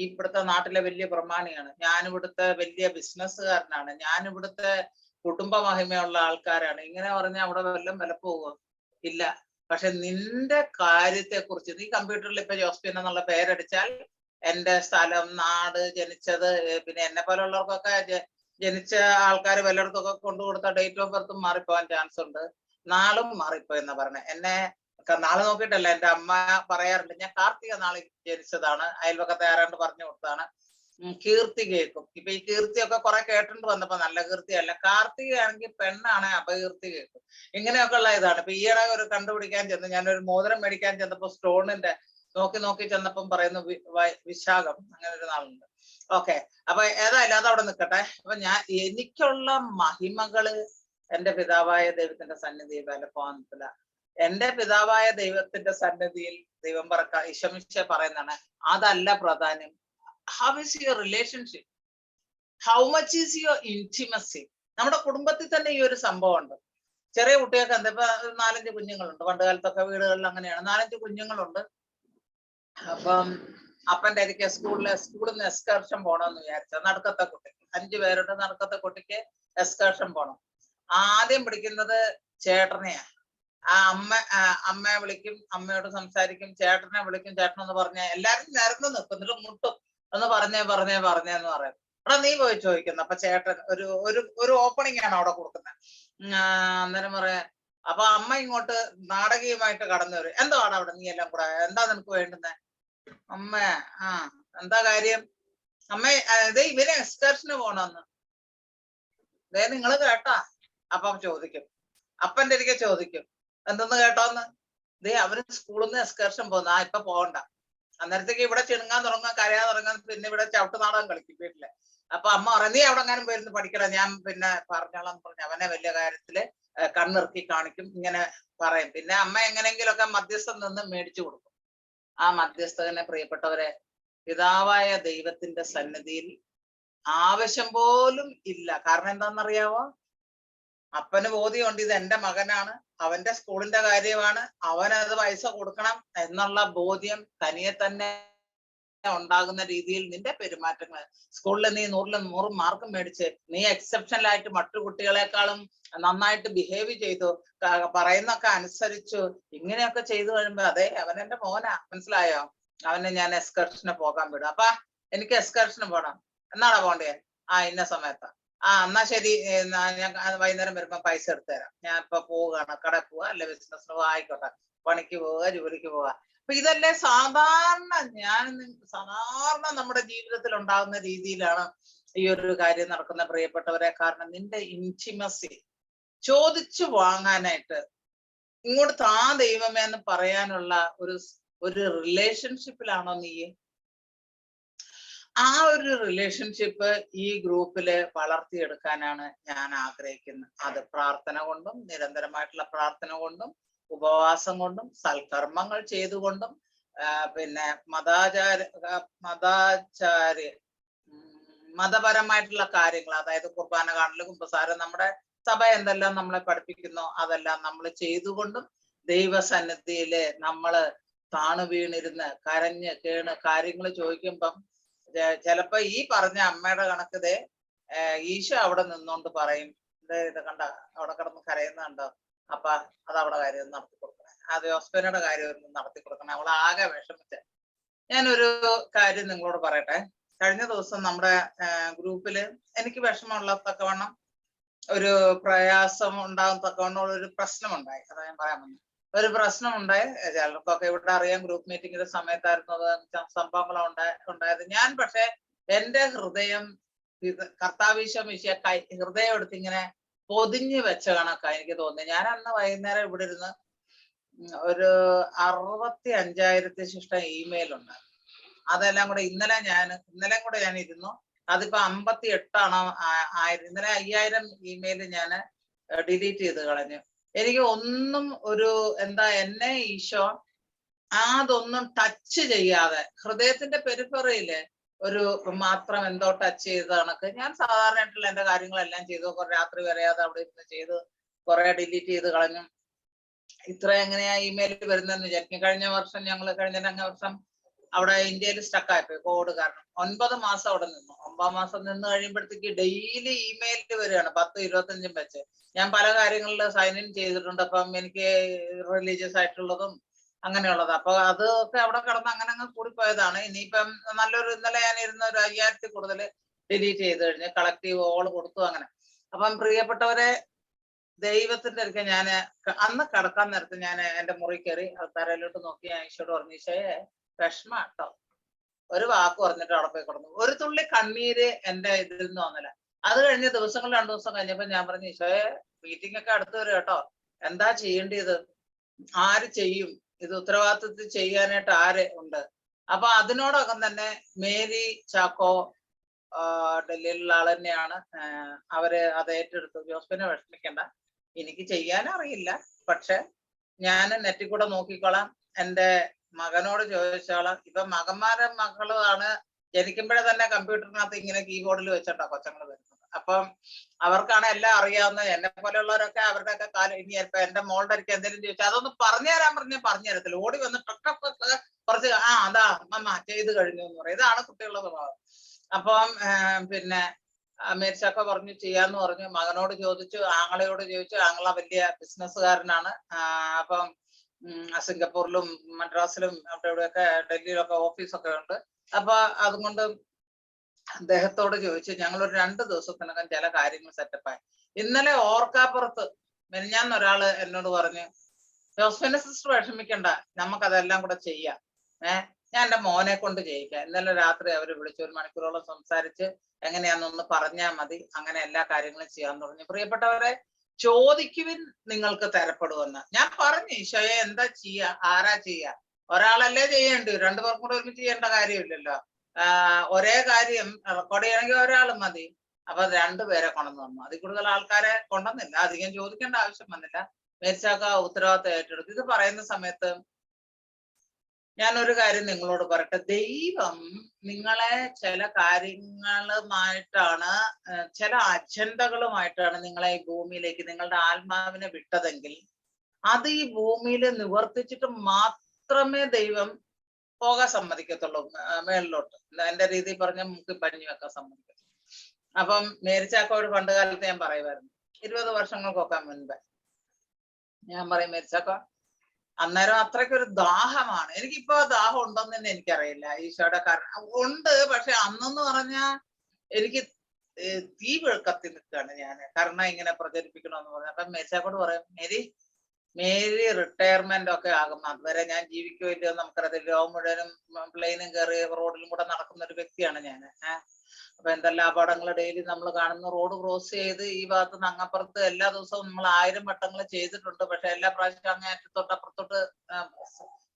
A: ഇവിടുത്തെ നാട്ടിലെ വലിയ പ്രമാണിയാണ്, ഞാനിവിടുത്തെ വലിയ ബിസിനസ്സുകാരനാണ്, ഞാനിവിടുത്തെ കുടുംബ മഹിമയുള്ള ആൾക്കാരാണ്. ഇങ്ങനെ പറഞ്ഞാൽ അവിടെ വല്ലതും വില പോവോ? ഇല്ല. പക്ഷെ നിന്റെ കാര്യത്തെ കുറിച്ച് നീ കമ്പ്യൂട്ടറിൽ ഇപ്പൊ ജോസ്പിൻ എന്നുള്ള പേരടിച്ചാൽ എന്റെ സ്ഥലം, നാട്, ജനിച്ചത്, പിന്നെ എന്നെ പോലുള്ളവർക്കൊക്കെ ജനിച്ച ആൾക്കാർ വല്ലയിടത്തൊക്കെ കൊണ്ടുകൊടുത്ത ഡേറ്റ് ഓഫ് ബർത്തും മാറിപ്പോവാൻ ചാൻസ് ഉണ്ട്, നാളും മാറിപ്പോയെന്നാ പറഞ്ഞത്. എന്നെ നാളെ നോക്കിയിട്ടല്ല, എന്റെ അമ്മ പറയാറുണ്ട്, ഞാൻ കാർത്തിക നാളിൽ ജനിച്ചതാണ്, അയൽവക്കത്തെ ആരാണ്ട് പറഞ്ഞു കൊടുത്താണ്. കീർത്തി കേൾക്കും. ഇപ്പൊ ഈ കീർത്തിയൊക്കെ കുറെ കേട്ടിട്ട് വന്നപ്പോ നല്ല കീർത്തിയല്ല, കാർത്തികയാണെങ്കിൽ പെണ്ണാണ്, അപകീർത്തി കേൾക്കും. ഇങ്ങനെയൊക്കെ ഉള്ള ഇതാണ്. ഇപ്പൊ ഈയിടെ ഒരു കണ്ടുപിടിക്കാൻ ചെന്ന്, ഞാനൊരു മോതിരം മേടിക്കാൻ ചെന്നപ്പോ സ്റ്റോണിന്റെ നോക്കി ചെന്നപ്പം പറയുന്നു വിശാഖം, അങ്ങനെ ഒരു നാളുണ്ട്. ഓക്കെ, അപ്പൊ ഏതായാലും അത് അവിടെ നിൽക്കട്ടെ. അപ്പൊ എനിക്കുള്ള മഹിമകള് എന്റെ പിതാവായ ദൈവത്തിന്റെ സന്നിധിയിൽ വിലപ്പോവാൻ നിൽക്കില്ല. എന്റെ പിതാവായ ദൈവത്തിന്റെ സന്നിധിയിൽ ദൈവം ഈശോമിശിഹാ പറയുന്നതാണ്, അതല്ല പ്രാധാന്യം. How is your relationship? How much is your intimacy? നമ്മുടെ കുടുംബത്തിൽ തന്നെ ഈ ഒരു സംഭവം ഉണ്ട്. ചെറിയ കുട്ടികൾക്ക് എന്താ, ഇപ്പൊ 4-5 കുഞ്ഞുങ്ങളുണ്ട്. പണ്ട് കാലത്തൊക്കെ വീടുകളിൽ അങ്ങനെയാണ്, 4-5 കുഞ്ഞുങ്ങളുണ്ട്. അപ്പം അപ്പന്റെ അരികെ സ്കൂളിൽ നിന്ന് എക്സ്കർഷൻ പോകണമെന്ന് വിചാരിച്ച നടുക്കത്തെ കുട്ടിക്ക് 5 പേരുണ്ട്. നടുക്കത്തെ കുട്ടിക്ക് എക്സ്കർഷൻ പോകണം. ആദ്യം പിടിക്കുന്നത് ചേട്ടനെയാ. ആ അമ്മയെ വിളിക്കും, അമ്മയോട് സംസാരിക്കും, ചേട്ടനെ വിളിക്കും, ചേട്ടനെന്ന് പറഞ്ഞ എല്ലാരും നിരന്ന് നിൽക്കും, എന്നിട്ട് മുട്ടും, ഒന്ന് പറഞ്ഞെന്ന് പറയും. എടാ നീ പോയി ചോദിക്കുന്നു. അപ്പൊ ചേട്ടൻ ഒരു ഓപ്പണിംഗ് ആണ് അവിടെ കൊടുക്കുന്നത്. അന്നേരം പറയാ, അപ്പൊ അമ്മ ഇങ്ങോട്ട് നാടകീയമായിട്ട് കടന്നു വരും. എന്താണ് അവിടെ നീ എല്ലാം കൂടെ, എന്താ നിനക്ക് വേണ്ടുന്നത്? അമ്മ എന്താ കാര്യം? അമ്മ ഇവര് എക്സ്കർഷന് പോണെന്ന് നിങ്ങള് കേട്ടാ? അപ്പം ചോദിക്കും, അപ്പന്റെ അരികെ ചോദിക്കും, എന്തെന്ന് കേട്ടോന്ന്? അവര് സ്കൂളിൽ നിന്ന് എക്സ്കർഷൻ പോകുന്ന, ഇപ്പൊ പോകണ്ട. അന്നേരത്തേക്ക് ഇവിടെ ചിണുങ്ങാൻ തുടങ്ങാൻ, കരയാൻ തുടങ്ങാൻ, പിന്നെ ഇവിടെ ചവിട്ട് നാടകം കളിക്കും വീട്ടില്. അപ്പൊ അമ്മ പറഞ്ഞു, നീ അവിടെ എങ്ങാനും പോയിരുന്നു പഠിക്കണം, ഞാൻ പിന്നെ പറഞ്ഞോളാം പറഞ്ഞു. അവനെ വലിയ കാര്യത്തില് കണ്ണിറുക്കി കാണിക്കും, ഇങ്ങനെ പറയും. പിന്നെ അമ്മ എങ്ങനെയെങ്കിലുമൊക്കെ മധ്യസ്ഥം നിന്ന് മേടിച്ചു കൊടുക്കും. ആ മധ്യസ്ഥനെ പ്രിയപ്പെട്ടവരെ, പിതാവായ ദൈവത്തിന്റെ സന്നിധിയിൽ ആവശ്യം പോലും ഇല്ല. കാരണം എന്താണെന്നറിയാവോ? അപ്പന് ബോധ്യമുണ്ട് ഇത് എന്റെ മകനാണ്, അവന്റെ സ്കൂളിന്റെ കാര്യമാണ്, അവനത് പൈസ കൊടുക്കണം എന്നുള്ള ബോധ്യം തനിയെ തന്നെ ഉണ്ടാകുന്ന രീതിയിൽ നിന്റെ പെരുമാറ്റങ്ങൾ, സ്കൂളിൽ നീ 100-100 മാർക്ക് മേടിച്ച് നീ എക്സെപ്ഷണൽ ആയിട്ട് മറ്റു കുട്ടികളെക്കാളും നന്നായിട്ട് ബിഹേവ് ചെയ്തു, പറയുന്നൊക്കെ അനുസരിച്ചു, ഇങ്ങനെയൊക്കെ ചെയ്തു കഴിയുമ്പോ അതെ അവൻ എന്റെ മോനാ, മനസ്സിലായോ? അവന് ഞാൻ എക്സ്കർഷന് പോകാൻ വിടും. അപ്പൊ എനിക്ക് എക്സ്കർഷന് പോകണം, എന്നാണോ പോണ്ടേ? ഇന്ന സമയത്താ. എന്നാ ശരി, ഞാൻ വൈകുന്നേരം വരുമ്പോ പൈസ എടുത്തു തരാം, ഞാൻ ഇപ്പൊ പോവുകയാണ്, കടയിൽ പോവാ അല്ലെ ബിസിനസ്സിന് പോവാ, ആയിക്കോട്ടെ, പണിക്ക് പോവുക, ജോലിക്ക് പോവാ. അപ്പൊ ഇതല്ലേ സാധാരണ സാധാരണ നമ്മുടെ ജീവിതത്തിൽ ഉണ്ടാകുന്ന രീതിയിലാണ് ഈ ഒരു കാര്യം നടക്കുന്ന പ്രിയപ്പെട്ടവരെ. കാരണം നിന്റെ ഇന്റിമസി ചോദിച്ചു വാങ്ങാനായിട്ട്, ഇങ്ങോട്ട് താ ദൈവമേ എന്ന് പറയാനുള്ള ഒരു റിലേഷൻഷിപ്പിലാണോ നീ? ആ ഒരു റിലേഷൻഷിപ്പ് ഈ ഗ്രൂപ്പില് വളർത്തിയെടുക്കാനാണ് ഞാൻ ആഗ്രഹിക്കുന്നത്. അത് പ്രാർത്ഥന കൊണ്ടും, നിരന്തരമായിട്ടുള്ള പ്രാർത്ഥന കൊണ്ടും, ഉപവാസം കൊണ്ടും, സൽക്കർമ്മങ്ങൾ ചെയ്തുകൊണ്ടും, പിന്നെ മതപരമായിട്ടുള്ള കാര്യങ്ങൾ, അതായത് കുർബാന കാണലും കുമ്പസാരം, നമ്മുടെ സഭ എന്തെല്ലാം നമ്മളെ പഠിപ്പിക്കുന്നോ അതെല്ലാം നമ്മൾ ചെയ്തുകൊണ്ടും, ദൈവസന്നിധിയില് നമ്മള് താണു വീണിരുന്ന് കരഞ്ഞ് കേണ് കാര്യങ്ങൾ ചോദിക്കുമ്പം ചിലപ്പോ ഈ പറഞ്ഞ അമ്മയുടെ കണക്കതേ ഈശോ അവിടെ നിന്നോണ്ട് പറയും, ഇത് കണ്ട അവിടെ കിടന്ന് കരയുന്ന കണ്ടോ, അപ്പൊ അത് അവിടെ കാര്യം നടത്തി കൊടുക്കണേ, അത് ജോസ്ഫിനയുടെ കാര്യം ഒന്ന് നടത്തി കൊടുക്കണേ, അവൾ ആകെ വിഷമിച്ച. ഞാനൊരു കാര്യം നിങ്ങളോട് പറയട്ടെ. കഴിഞ്ഞ ദിവസം നമ്മുടെ ഗ്രൂപ്പില് എനിക്ക് വിഷമമുള്ള തക്കവണ്ണം ഒരു പ്രയാസം ഉണ്ടാകും തക്കവണ്ണം ഒരു പ്രശ്നമുണ്ടായി. അതാ ഞാൻ പറയാൻ വന്നത്. ഒരു പ്രശ്നമുണ്ടായി. ചിലർക്കൊക്കെ ഇവിടെ അറിയാം, ഗ്രൂപ്പ് മീറ്റിംഗിന്റെ സമയത്തായിരുന്നു സംഭവങ്ങൾ ഉണ്ടായത്. ഞാൻ പക്ഷെ എന്റെ ഹൃദയം കർത്താവീശോ മിശിഹ ഹൃദയം എടുത്ത് ഇങ്ങനെ പൊതിഞ്ഞു വെച്ച കണക്കാ എനിക്ക് തോന്നി. ഞാൻ അന്ന് വൈകുന്നേരം ഇവിടെ ഇരുന്ന് ഒരു 65,000 ശിഷ്ടം ഇമെയിൽ ഉണ്ട്. അതെല്ലാം കൂടെ ഇന്നലെ കൂടെ ഞാൻ ഇരുന്നു. അതിപ്പോ 58 ആയിരം. ഇന്നലെ 5000 ഇമെയിൽ ഞാൻ ഡിലീറ്റ് ചെയ്ത് കളഞ്ഞു. എനിക്ക് ഒന്നും എന്നെ ഈശോ അതൊന്നും ടച്ച് ചെയ്യാതെ ഹൃദയത്തിന്റെ പെരിഫറിയില് മാത്രം എന്തോ ടച്ച് ചെയ്ത കണക്ക് ഞാൻ സാധാരണയായിട്ടുള്ള എന്റെ കാര്യങ്ങളെല്ലാം ചെയ്തു. കുറെ രാത്രി വരെയാതെ അവിടെ ഇരുന്ന് ചെയ്ത് കുറെ ഡിലീറ്റ് ചെയ്ത് കളഞ്ഞു. ഇത്ര എങ്ങനെയാ ഇമെയിൽ വരുന്നതെന്ന് വിചാരിക്കും. കഴിഞ്ഞ വർഷം അവിടെ ഇന്ത്യയിൽ സ്റ്റക്കായിപ്പോയി കോവിഡ് കാരണം. 9 മാസം അവിടെ നിന്നു. 9 മാസം നിന്ന് കഴിയുമ്പോഴത്തേക്ക് ഡെയിലി ഇമെയിൽ വരികയാണ് 10-25 വെച്ച്. ഞാൻ പല കാര്യങ്ങളിൽ സൈൻ ഇൻ ചെയ്തിട്ടുണ്ട്. അപ്പം എനിക്ക് റിലീജിയസ് ആയിട്ടുള്ളതും അങ്ങനെയുള്ളത്. അപ്പൊ അതൊക്കെ അവിടെ കിടന്ന് അങ്ങനെ കൂടിപ്പോയതാണ്. ഇനിയിപ്പം ഇന്നലെ ഞാൻ ഇരുന്ന ഒരു 5000 കൂടുതൽ ഡിലീറ്റ് ചെയ്ത് കഴിഞ്ഞ് കളക്റ്റീവ് ഓൾ കൊടുത്തു അങ്ങനെ. അപ്പം പ്രിയപ്പെട്ടവരെ, ദൈവത്തിന്റെ അടുക്ക ഞാൻ അന്ന് കിടക്കാൻ നേരത്ത് ഞാൻ എന്റെ മുറി കയറി തറയിലോട്ട് നോക്കി ഈശോയോട് പറഞ്ഞു, ഈശോയെ വിഷമാട്ടോ, ഒരു വാക്ക് പറഞ്ഞിട്ട് അവിടെ പോയി കിടന്നു. ഒരു തുള്ളി കണ്ണീര് എന്റെ ഇതിൽ നിന്ന് വന്നില്ല. അത് കഴിഞ്ഞ ദിവസങ്ങൾ 2 ദിവസം കഴിഞ്ഞപ്പോ ഞാൻ പറഞ്ഞു, ഈശോയെ മീറ്റിംഗ് ഒക്കെ അടുത്ത് വരും കേട്ടോ, എന്താ ചെയ്യേണ്ടത്, ആര് ചെയ്യും ഇത്, ഉത്തരവാദിത്വത്തിൽ ചെയ്യാനായിട്ട് ആര് ഉണ്ട്? അപ്പൊ അതിനോടൊപ്പം തന്നെ മേരി ചാക്കോ ഡൽഹിയിലുള്ള ആൾ തന്നെയാണ്. അവര് അത് ഏറ്റെടുത്തു. ജോസ്ഫിനെ വിഷമിക്കണ്ട, എനിക്ക് ചെയ്യാനറിയില്ല, പക്ഷെ ഞാൻ നെറ്റിൽ കൂടെ നോക്കിക്കോളാം, എന്റെ മകനോട് ചോദിച്ചോളാം. ഇപ്പൊ മക്കളാണ് ജനിക്കുമ്പോഴേ തന്നെ കമ്പ്യൂട്ടറിനകത്ത് ഇങ്ങനെ കീബോർഡിൽ വെച്ചിട്ടാ കൊച്ചങ്ങൾ വരുന്നത്. അപ്പം അവർക്കാണ് എല്ലാം അറിയാവുന്നത്. എന്നെ പോലെയുള്ളവരൊക്കെ അവരുടെയൊക്കെ കാലം ഇനി ഇപ്പൊ എന്റെ മോളുടെ അടുത്ത് എന്തെങ്കിലും ചോദിച്ചാൽ അതൊന്ന് പറഞ്ഞു തരാൻ പറഞ്ഞു തരത്തില്ല. ഓടി വന്ന് കുറച്ച് അതാ അമ്മ ചെയ്ത് കഴിഞ്ഞു എന്ന് പറയും. ഇതാണ് കുട്ടികളുടെ സ്വഭാവം. അപ്പം പിന്നെ മേരിച്ചക്ക പറഞ്ഞു ചെയ്യാന്ന് പറഞ്ഞു. മകനോട് ചോദിച്ചു, ആങ്ങളയോട് ചോദിച്ചു. ആങ്ങള വലിയ ബിസിനസ്സുകാരനാണ്. അപ്പം സിംഗപ്പൂരിലും മദ്രാസിലും അവിടെ ഇവിടെയൊക്കെ ഡൽഹിയിലൊക്കെ ഓഫീസൊക്കെ ഉണ്ട്. അപ്പൊ അതുകൊണ്ട് അദ്ദേഹത്തോട് ചോദിച്ചു. ഞങ്ങളൊരു 2 ദിവസത്തിനകം ചില കാര്യങ്ങൾ സെറ്റപ്പായി. ഇന്നലെ ഓർക്കാപ്പുറത്ത് മെനിഞ്ഞാന്നൊരാള് എന്നോട് പറഞ്ഞു, ജോസ്ഫിന്റെ സിസ്റ്റർ വിഷമിക്കണ്ട, നമുക്കതെല്ലാം കൂടെ ചെയ്യാം, ഞാൻ എന്റെ മോനെ കൊണ്ട് ചെയ്യിക്കാം. ഇന്നലെ രാത്രി അവര് വിളിച്ച് 1 മണിക്കൂറോളം സംസാരിച്ച് എങ്ങനെയാണെന്നൊന്ന് പറഞ്ഞാൽ മതി, അങ്ങനെ എല്ലാ കാര്യങ്ങളും ചെയ്യാന്ന് പറഞ്ഞു. പ്രിയപ്പെട്ടവരെ, ചോദിക്കുവിൻ നിങ്ങൾക്ക് തരപ്പെടുമെന്ന് ഞാൻ പറഞ്ഞു. ഈശോയെ എന്താ ചെയ്യാ, ആരാ ചെയ്യാ? ഒരാളല്ലേ ചെയ്യേണ്ടി, 2 പേർക്കും കൂടെ ഒരുമിച്ച് ചെയ്യേണ്ട കാര്യമില്ലല്ലോ. ഒരേ കാര്യം റെക്കോർഡ് ചെയ്യണമെങ്കിൽ ഒരാൾ മതി. അപ്പൊ 2 പേരെ കൊണ്ടുവന്നു വന്നു. അതിൽ കൂടുതൽ ആൾക്കാരെ കൊണ്ടുവന്നില്ല. അധികം ചോദിക്കേണ്ട ആവശ്യം വന്നില്ല. മേരിച്ചാക്ക ഉത്തരവാദിത്തം ഏറ്റെടുത്തു. ഇത് പറയുന്ന സമയത്ത് ഞാനൊരു കാര്യം നിങ്ങളോട് പറയട്ടെ. ദൈവം നിങ്ങളെ ചില കാര്യങ്ങളുമായിട്ടാണ്, ചില അജണ്ടകളുമായിട്ടാണ് നിങ്ങളെ ഈ ഭൂമിയിലേക്ക്, നിങ്ങളുടെ ആത്മാവിനെ വിട്ടതെങ്കിൽ അത് ഈ ഭൂമിയിൽ നിവർത്തിച്ചിട്ട് മാത്രമേ ദൈവം പോകാൻ സമ്മതിക്കത്തുള്ളൂ മേളിലോട്ട്. എന്റെ രീതി പറഞ്ഞ മുക്കി പഞ്ഞു വെക്കാൻ സമ്മതിക്കത്തുള്ളൂ. അപ്പം മേരിച്ചാക്കോട് പണ്ട് കാലത്ത് ഞാൻ പറയുമായിരുന്നു, 20 വർഷങ്ങൾക്കൊക്കെ മുൻപ് ഞാൻ പറയും, മേരിച്ചാക്കോ അന്നേരം അത്രയ്ക്കൊരു ദാഹമാണ്. എനിക്കിപ്പോ ദാഹം ഉണ്ടോന്ന് തന്നെ എനിക്കറിയില്ല. ഈശോയുടെ കാരണം ഉണ്ട്. പക്ഷെ അന്നെന്ന് പറഞ്ഞാ എനിക്ക് തീ കത്തി നിൽക്കുകയാണ് ഞാൻ. കാരണം ഇങ്ങനെ പ്രചരിപ്പിക്കണമെന്ന് പറഞ്ഞു. അപ്പൊ മേരിച്ചാക്കോട് പറയും, മേരി റിട്ടയർമെന്റ് ഒക്കെ ആകും, അതുവരെ ഞാൻ ജീവിക്കോ ഇല്ലയോ നമുക്കറിയത്തില്ല. ലോകം മുഴുവനും പ്ലെയിനും കയറി റോഡിലും കൂടെ നടക്കുന്ന ഒരു വ്യക്തിയാണ് ഞാൻ. അപ്പൊ എന്തെല്ലാം അപകടങ്ങൾ ഡെയിലി നമ്മൾ കാണുന്നു. റോഡ് ക്രോസ് ചെയ്ത് ഈ ഭാഗത്ത് നിന്ന് അങ്ങപ്പുറത്ത് എല്ലാ ദിവസവും നമ്മൾ 1000 വട്ടങ്ങൾ ചെയ്തിട്ടുണ്ട്. പക്ഷെ എല്ലാ പ്രാവശ്യവും അങ്ങേറ്റത്തോട്ട് അപ്പുറത്തോട്ട്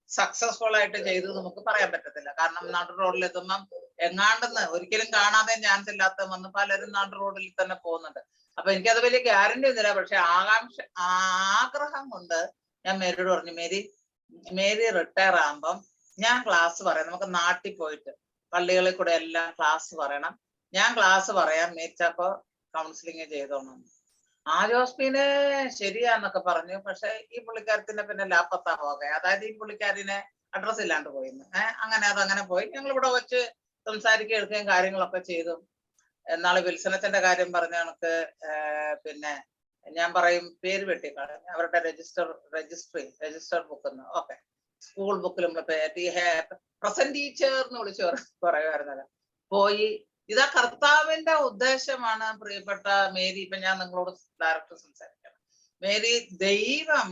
A: സക്സസ്ഫുൾ ആയിട്ട് ചെയ്തു നമുക്ക് പറയാൻ പറ്റത്തില്ല. കാരണം നാട്ടു റോഡിൽ എത്തുമ്പം എങ്ങാണ്ടെന്ന് ഒരിക്കലും കാണാതെ ചാൻസ് ഇല്ലാത്ത വന്ന് പലരും നാട്ടു റോഡിൽ തന്നെ പോകുന്നുണ്ട്. അപ്പൊ എനിക്കത് വലിയ ഗ്യാരണ്ടി ഒന്നുമില്ല. പക്ഷെ ആഗ്രഹം കൊണ്ട് ഞാൻ മേരിയോട് പറഞ്ഞു, മേരി റിട്ടയർ ആകുമ്പം ഞാൻ ക്ലാസ് പറയാം. നമുക്ക് നാട്ടിൽ പോയിട്ട് പള്ളികളിൽ കൂടെ എല്ലാം ക്ലാസ് പറയണം. ഞാൻ ക്ലാസ് പറയാം, മേരിച്ചാക്കോ കൗൺസിലിംഗ് ചെയ്തോണം. ജോസ്മിന് ശരിയാന്നൊക്കെ പറഞ്ഞു. പക്ഷെ ഈ പുള്ളിക്കാരത്തിന്റെ പിന്നെ ലാപ്പത്താ പോകെ, അതായത് ഈ പുള്ളിക്കാരിനെ അഡ്രസ് ഇല്ലാണ്ട് പോയിന്ന്. അങ്ങനെ അതങ്ങനെ പോയി. ഞങ്ങൾ ഇവിടെ വെച്ച് സംസാരിക്കുകയും എടുക്കുകയും കാര്യങ്ങളൊക്കെ ചെയ്തു. എന്നാള് വിൽസനത്തിന്റെ കാര്യം പറഞ്ഞ കണക്ക് പിന്നെ ഞാൻ പറയും, പേര് വെട്ടിക്കളഞ്ഞു അവരുടെ രജിസ്റ്റർ ബുക്ക്. ഓക്കെ, സ്കൂൾ ബുക്കിൽ നമ്മൾ പ്രസന്റ് ടീച്ചർ എന്ന് വിളിച്ച് പറയുമായിരുന്നല്ലോ. പോയി ഇതാ കർത്താവിന്റെ ഉദ്ദേശമാണ് പ്രിയപ്പെട്ട മേരി. ഇപ്പൊ ഞാൻ നിങ്ങളോട് ഡയറക്റ്റ് സംസാരിക്കണം. മേരി, ദൈവം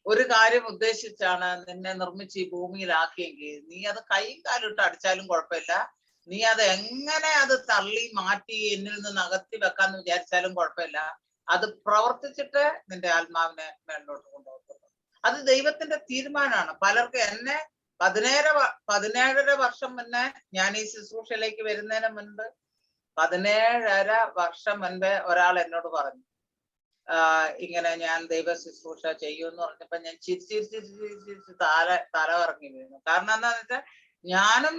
A: ഒരു കാര്യം ഉദ്ദേശിച്ചാണ് നിന്നെ നിർമ്മിച്ച് ഈ ഭൂമിയിലാക്കിയെങ്കിൽ നീ അത് കൈയും കാലിട്ട് അടിച്ചാലും കുഴപ്പമില്ല. നീ അത് എങ്ങനെ അത് തള്ളി മാറ്റി എന്നിൽ നിന്ന് അകത്തി വെക്കാന്ന് വിചാരിച്ചാലും കുഴപ്പമില്ല. അത് പ്രവർത്തിച്ചിട്ട് നിന്റെ ആത്മാവിനെ മേലോട്ട് കൊണ്ടുപോകുന്നു. അത് ദൈവത്തിന്റെ തീരുമാനമാണ്. പലർക്ക് എന്നെ 17 വർഷം മുന്നേ ഞാൻ ഈ ശുശ്രൂഷയിലേക്ക് വരുന്നതിന് മുൻപ് 17.5 വർഷം മുൻപേ ഒരാൾ എന്നോട് പറഞ്ഞു, ഇങ്ങനെ ഞാൻ ദൈവ ശുശ്രൂഷ ചെയ്യുമെന്ന് പറഞ്ഞപ്പോ ഞാൻ ചിരിച്ച് തല കറങ്ങി വീണു. കാരണം എന്താന്ന് വെച്ചാൽ ഞാനും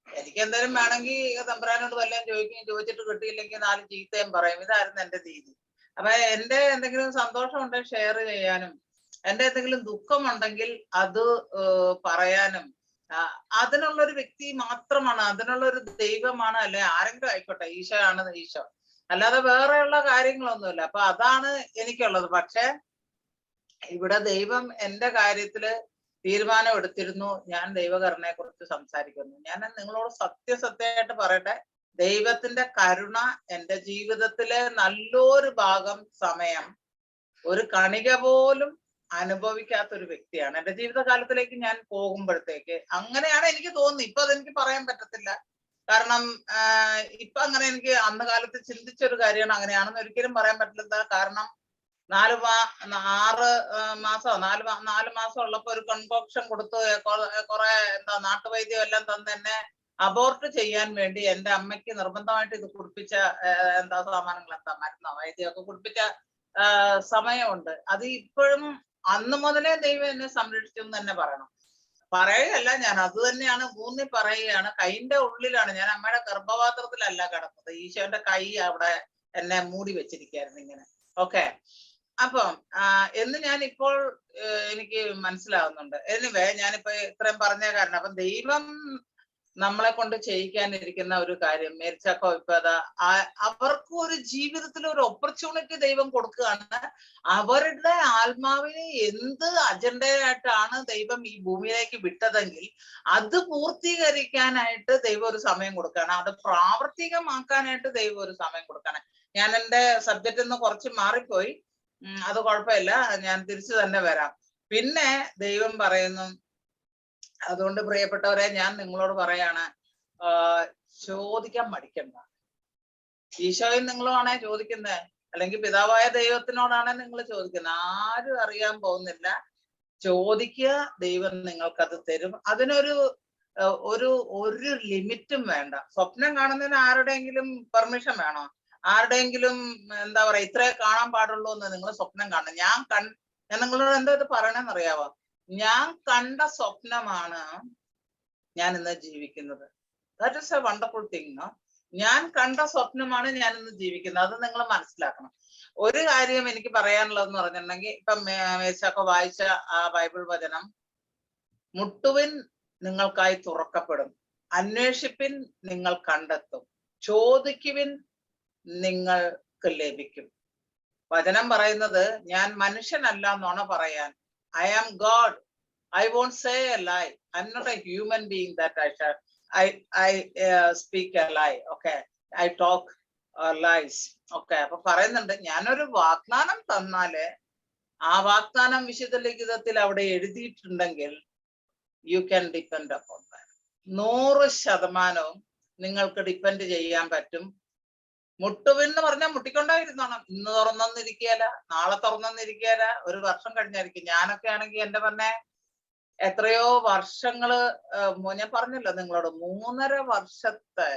A: എനിക്ക് എന്തായാലും വേണമെങ്കിൽ തമ്പുരാനോട് വല്ലതും ചോദിച്ചിട്ട് കിട്ടിയില്ലെങ്കിൽ 4 ചീത്തയും പറയും. ഇതായിരുന്നു എന്റെ രീതി. അപ്പൊ എന്റെ എന്തെങ്കിലും സന്തോഷം ഉണ്ടെങ്കിൽ ഷെയർ ചെയ്യാനും, എന്റെ എന്തെങ്കിലും ദുഃഖമുണ്ടെങ്കിൽ അത് പറയാനും അതിനുള്ളൊരു വ്യക്തി മാത്രമാണ്, അതിനുള്ളൊരു ദൈവമാണ്. അല്ലെ ആരെങ്കിലും ആയിക്കോട്ടെ, ഈശോ ആണ് ഈശോ, അല്ലാതെ വേറെയുള്ള കാര്യങ്ങളൊന്നുമില്ല. അപ്പൊ അതാണ് എനിക്കുള്ളത്. പക്ഷെ ഇവിടെ ദൈവം എന്റെ കാര്യത്തില് തീരുമാനം എടുത്തിരുന്നു. ഞാൻ ദൈവകരുണയെ കുറിച്ച് സംസാരിക്കുന്നു. ഞാൻ നിങ്ങളോട് സത്യമായിട്ട് പറയട്ടെ, ദൈവത്തിന്റെ കരുണ എന്റെ ജീവിതത്തിലെ നല്ലൊരു ഭാഗം സമയം ഒരു കണിക പോലും അനുഭവിക്കാത്തൊരു വ്യക്തിയാണ്. എന്റെ ജീവിതകാലത്തിലേക്ക് ഞാൻ പോകുമ്പോഴത്തേക്ക് അങ്ങനെയാണ് എനിക്ക് തോന്നുന്നത്. ഇപ്പൊ അതെനിക്ക് പറയാൻ പറ്റത്തില്ല. കാരണം ഇപ്പൊ അങ്ങനെ എനിക്ക് അന്ന് കാലത്ത് ചിന്തിച്ചൊരു കാര്യമാണ്. അങ്ങനെയാണെന്ന് ഒരിക്കലും പറയാൻ പറ്റില്ല. കാരണം 4 മാസം ഉള്ളപ്പോ ഒരു കൺകോക്ഷൻ കൊടുത്ത് കുറെ നാട്ടുവൈദ്യം എല്ലാം തന്നെ എന്നെ അബോർട്ട് ചെയ്യാൻ വേണ്ടി എന്റെ അമ്മയ്ക്ക് നിർബന്ധമായിട്ട് ഇത് കുടിപ്പിച്ച സാമാനങ്ങൾ മരുന്നോ വൈദ്യമൊക്കെ കുടിപ്പിച്ച സമയമുണ്ട്. അത് ഇപ്പോഴും അന്ന് മുതലേ ദൈവം എന്നെ സംരക്ഷിച്ചു എന്ന് തന്നെ പറയണം. പറയുകയല്ല, ഞാൻ അത് തന്നെയാണ് ഊന്നി പറയുകയാണ്. കൈന്റെ ഉള്ളിലാണ്. ഞാൻ അമ്മയുടെ ഗർഭപാത്രത്തിലല്ല കിടന്നത്. ഈശോന്റെ കൈ അവിടെ എന്നെ മൂടി വെച്ചിരിക്കുകയായിരുന്നു ഇങ്ങനെ. ഓക്കെ, അപ്പം എന്ന് ഞാൻ ഇപ്പോൾ എനിക്ക് മനസ്സിലാവുന്നുണ്ട്. എനിവേ, ഞാനിപ്പോ ഇത്രയും പറഞ്ഞ കാരണം, അപ്പം ദൈവം നമ്മളെ കൊണ്ട് ചെയ്യിക്കാനിരിക്കുന്ന ഒരു കാര്യം, മേരിച്ചാക്കോ ഇപ്പൊ അവർക്ക് ഒരു ജീവിതത്തിൽ ഒരു ഓപ്പർച്യൂണിറ്റി ദൈവം കൊടുക്കുകയാണ്. അവരുടെ ആത്മാവിനെ എന്ത് അജണ്ടയായിട്ടാണ് ദൈവം ഈ ഭൂമിയിലേക്ക് വിട്ടതെങ്കിൽ അത് പൂർത്തീകരിക്കാനായിട്ട് ദൈവം ഒരു സമയം കൊടുക്കുകയാണ്. അത് പ്രാവർത്തികമാക്കാനായിട്ട് ദൈവം ഒരു സമയം കൊടുക്കുകയാണ്. ഞാൻ എന്റെ സബ്ജക്റ്റിൽ നിന്ന് കുറച്ച് മാറിപ്പോയി, അത് കുഴപ്പമില്ല, ഞാൻ തിരിച്ചു തന്നെ വരാം. പിന്നെ ദൈവം പറയുന്നു, അതുകൊണ്ട് പ്രിയപ്പെട്ടവരെ ഞാൻ നിങ്ങളോട് പറയാണ്, ചോദിക്കാൻ മടിക്കണ്ട. ഈശോയും നിങ്ങളുമാണേ ചോദിക്കുന്നത്, അല്ലെങ്കിൽ പിതാവായ ദൈവത്തിനോടാണ് നിങ്ങൾ ചോദിക്കുന്നത്. ആരും അറിയാൻ പോകുന്നില്ല. ചോദിക്കുക, ദൈവം നിങ്ങൾക്കത് തരും. അതിനൊരു ഒരു ലിമിറ്റും വേണ്ട. സ്വപ്നം കാണുന്നതിന് ആരുടെയെങ്കിലും പെർമിഷൻ വേണോ? ആരുടെയെങ്കിലും എന്താ പറയാ ഇത്രേ കാണാൻ പാടുള്ളൂ എന്ന് നിങ്ങൾ സ്വപ്നം കാണണം. ഞാൻ നിങ്ങളോട് എന്താ ഇത് പറയണെന്ന് അറിയാവോ? ഞാൻ കണ്ട സ്വപ്നമാണ് ഞാൻ ഇന്ന് ജീവിക്കുന്നത്. That is a wonderful thing. No, ഞാൻ കണ്ട സ്വപ്നമാണ് ഞാൻ ഇന്ന് ജീവിക്കുന്നത്. അത് നിങ്ങൾ മനസ്സിലാക്കണം. ഒരു കാര്യം എനിക്ക് പറയാനുള്ളതെന്ന് പറഞ്ഞിട്ടുണ്ടെങ്കിൽ, ഇപ്പൊ മേശൊക്കെ വായിച്ച ആ ബൈബിൾ വചനം, മുട്ടുവിൻ നിങ്ങൾക്കായി തുറക്കപ്പെടും, അന്വേഷിപ്പിൻ നിങ്ങൾ കണ്ടെത്തും, ചോദിക്കുവിൻ നിങ്ങൾക്ക് ലഭിക്കും. വചനം പറയുന്നത് ഞാൻ മനുഷ്യനല്ല നുണ പറയാൻ. I am God. I won't say a lie. I'm not a human being that I speak a lie. Okay. I talk lies. Okay. അപ്പൊ പറയുന്നുണ്ട്, ഞാനൊരു വാഗ്ദാനം തന്നാല് ആ വാഗ്ദാനം വിശുദ്ധ ലിഖിതത്തിൽ അവിടെ എഴുതിയിട്ടുണ്ടെങ്കിൽ you can depend upon that. 100% നിങ്ങൾക്ക് ഡിപ്പെൻഡ് ചെയ്യാൻ പറ്റും. മുട്ടുവെന്ന് പറഞ്ഞാൽ മുട്ടിക്കൊണ്ടായിരുന്നോണം. ഇന്ന് തുറന്നിരിക്കുകയല്ല, നാളെ തുറന്നിരിക്കുകയല്ല, ഒരു വർഷം കഴിഞ്ഞായിരിക്കും. ഞാനൊക്കെ ആണെങ്കിൽ എന്റെ പറഞ്ഞ എത്രയോ വർഷങ്ങള്, ഞാൻ പറഞ്ഞല്ലോ നിങ്ങളോട്, 3.5 വർഷത്തെ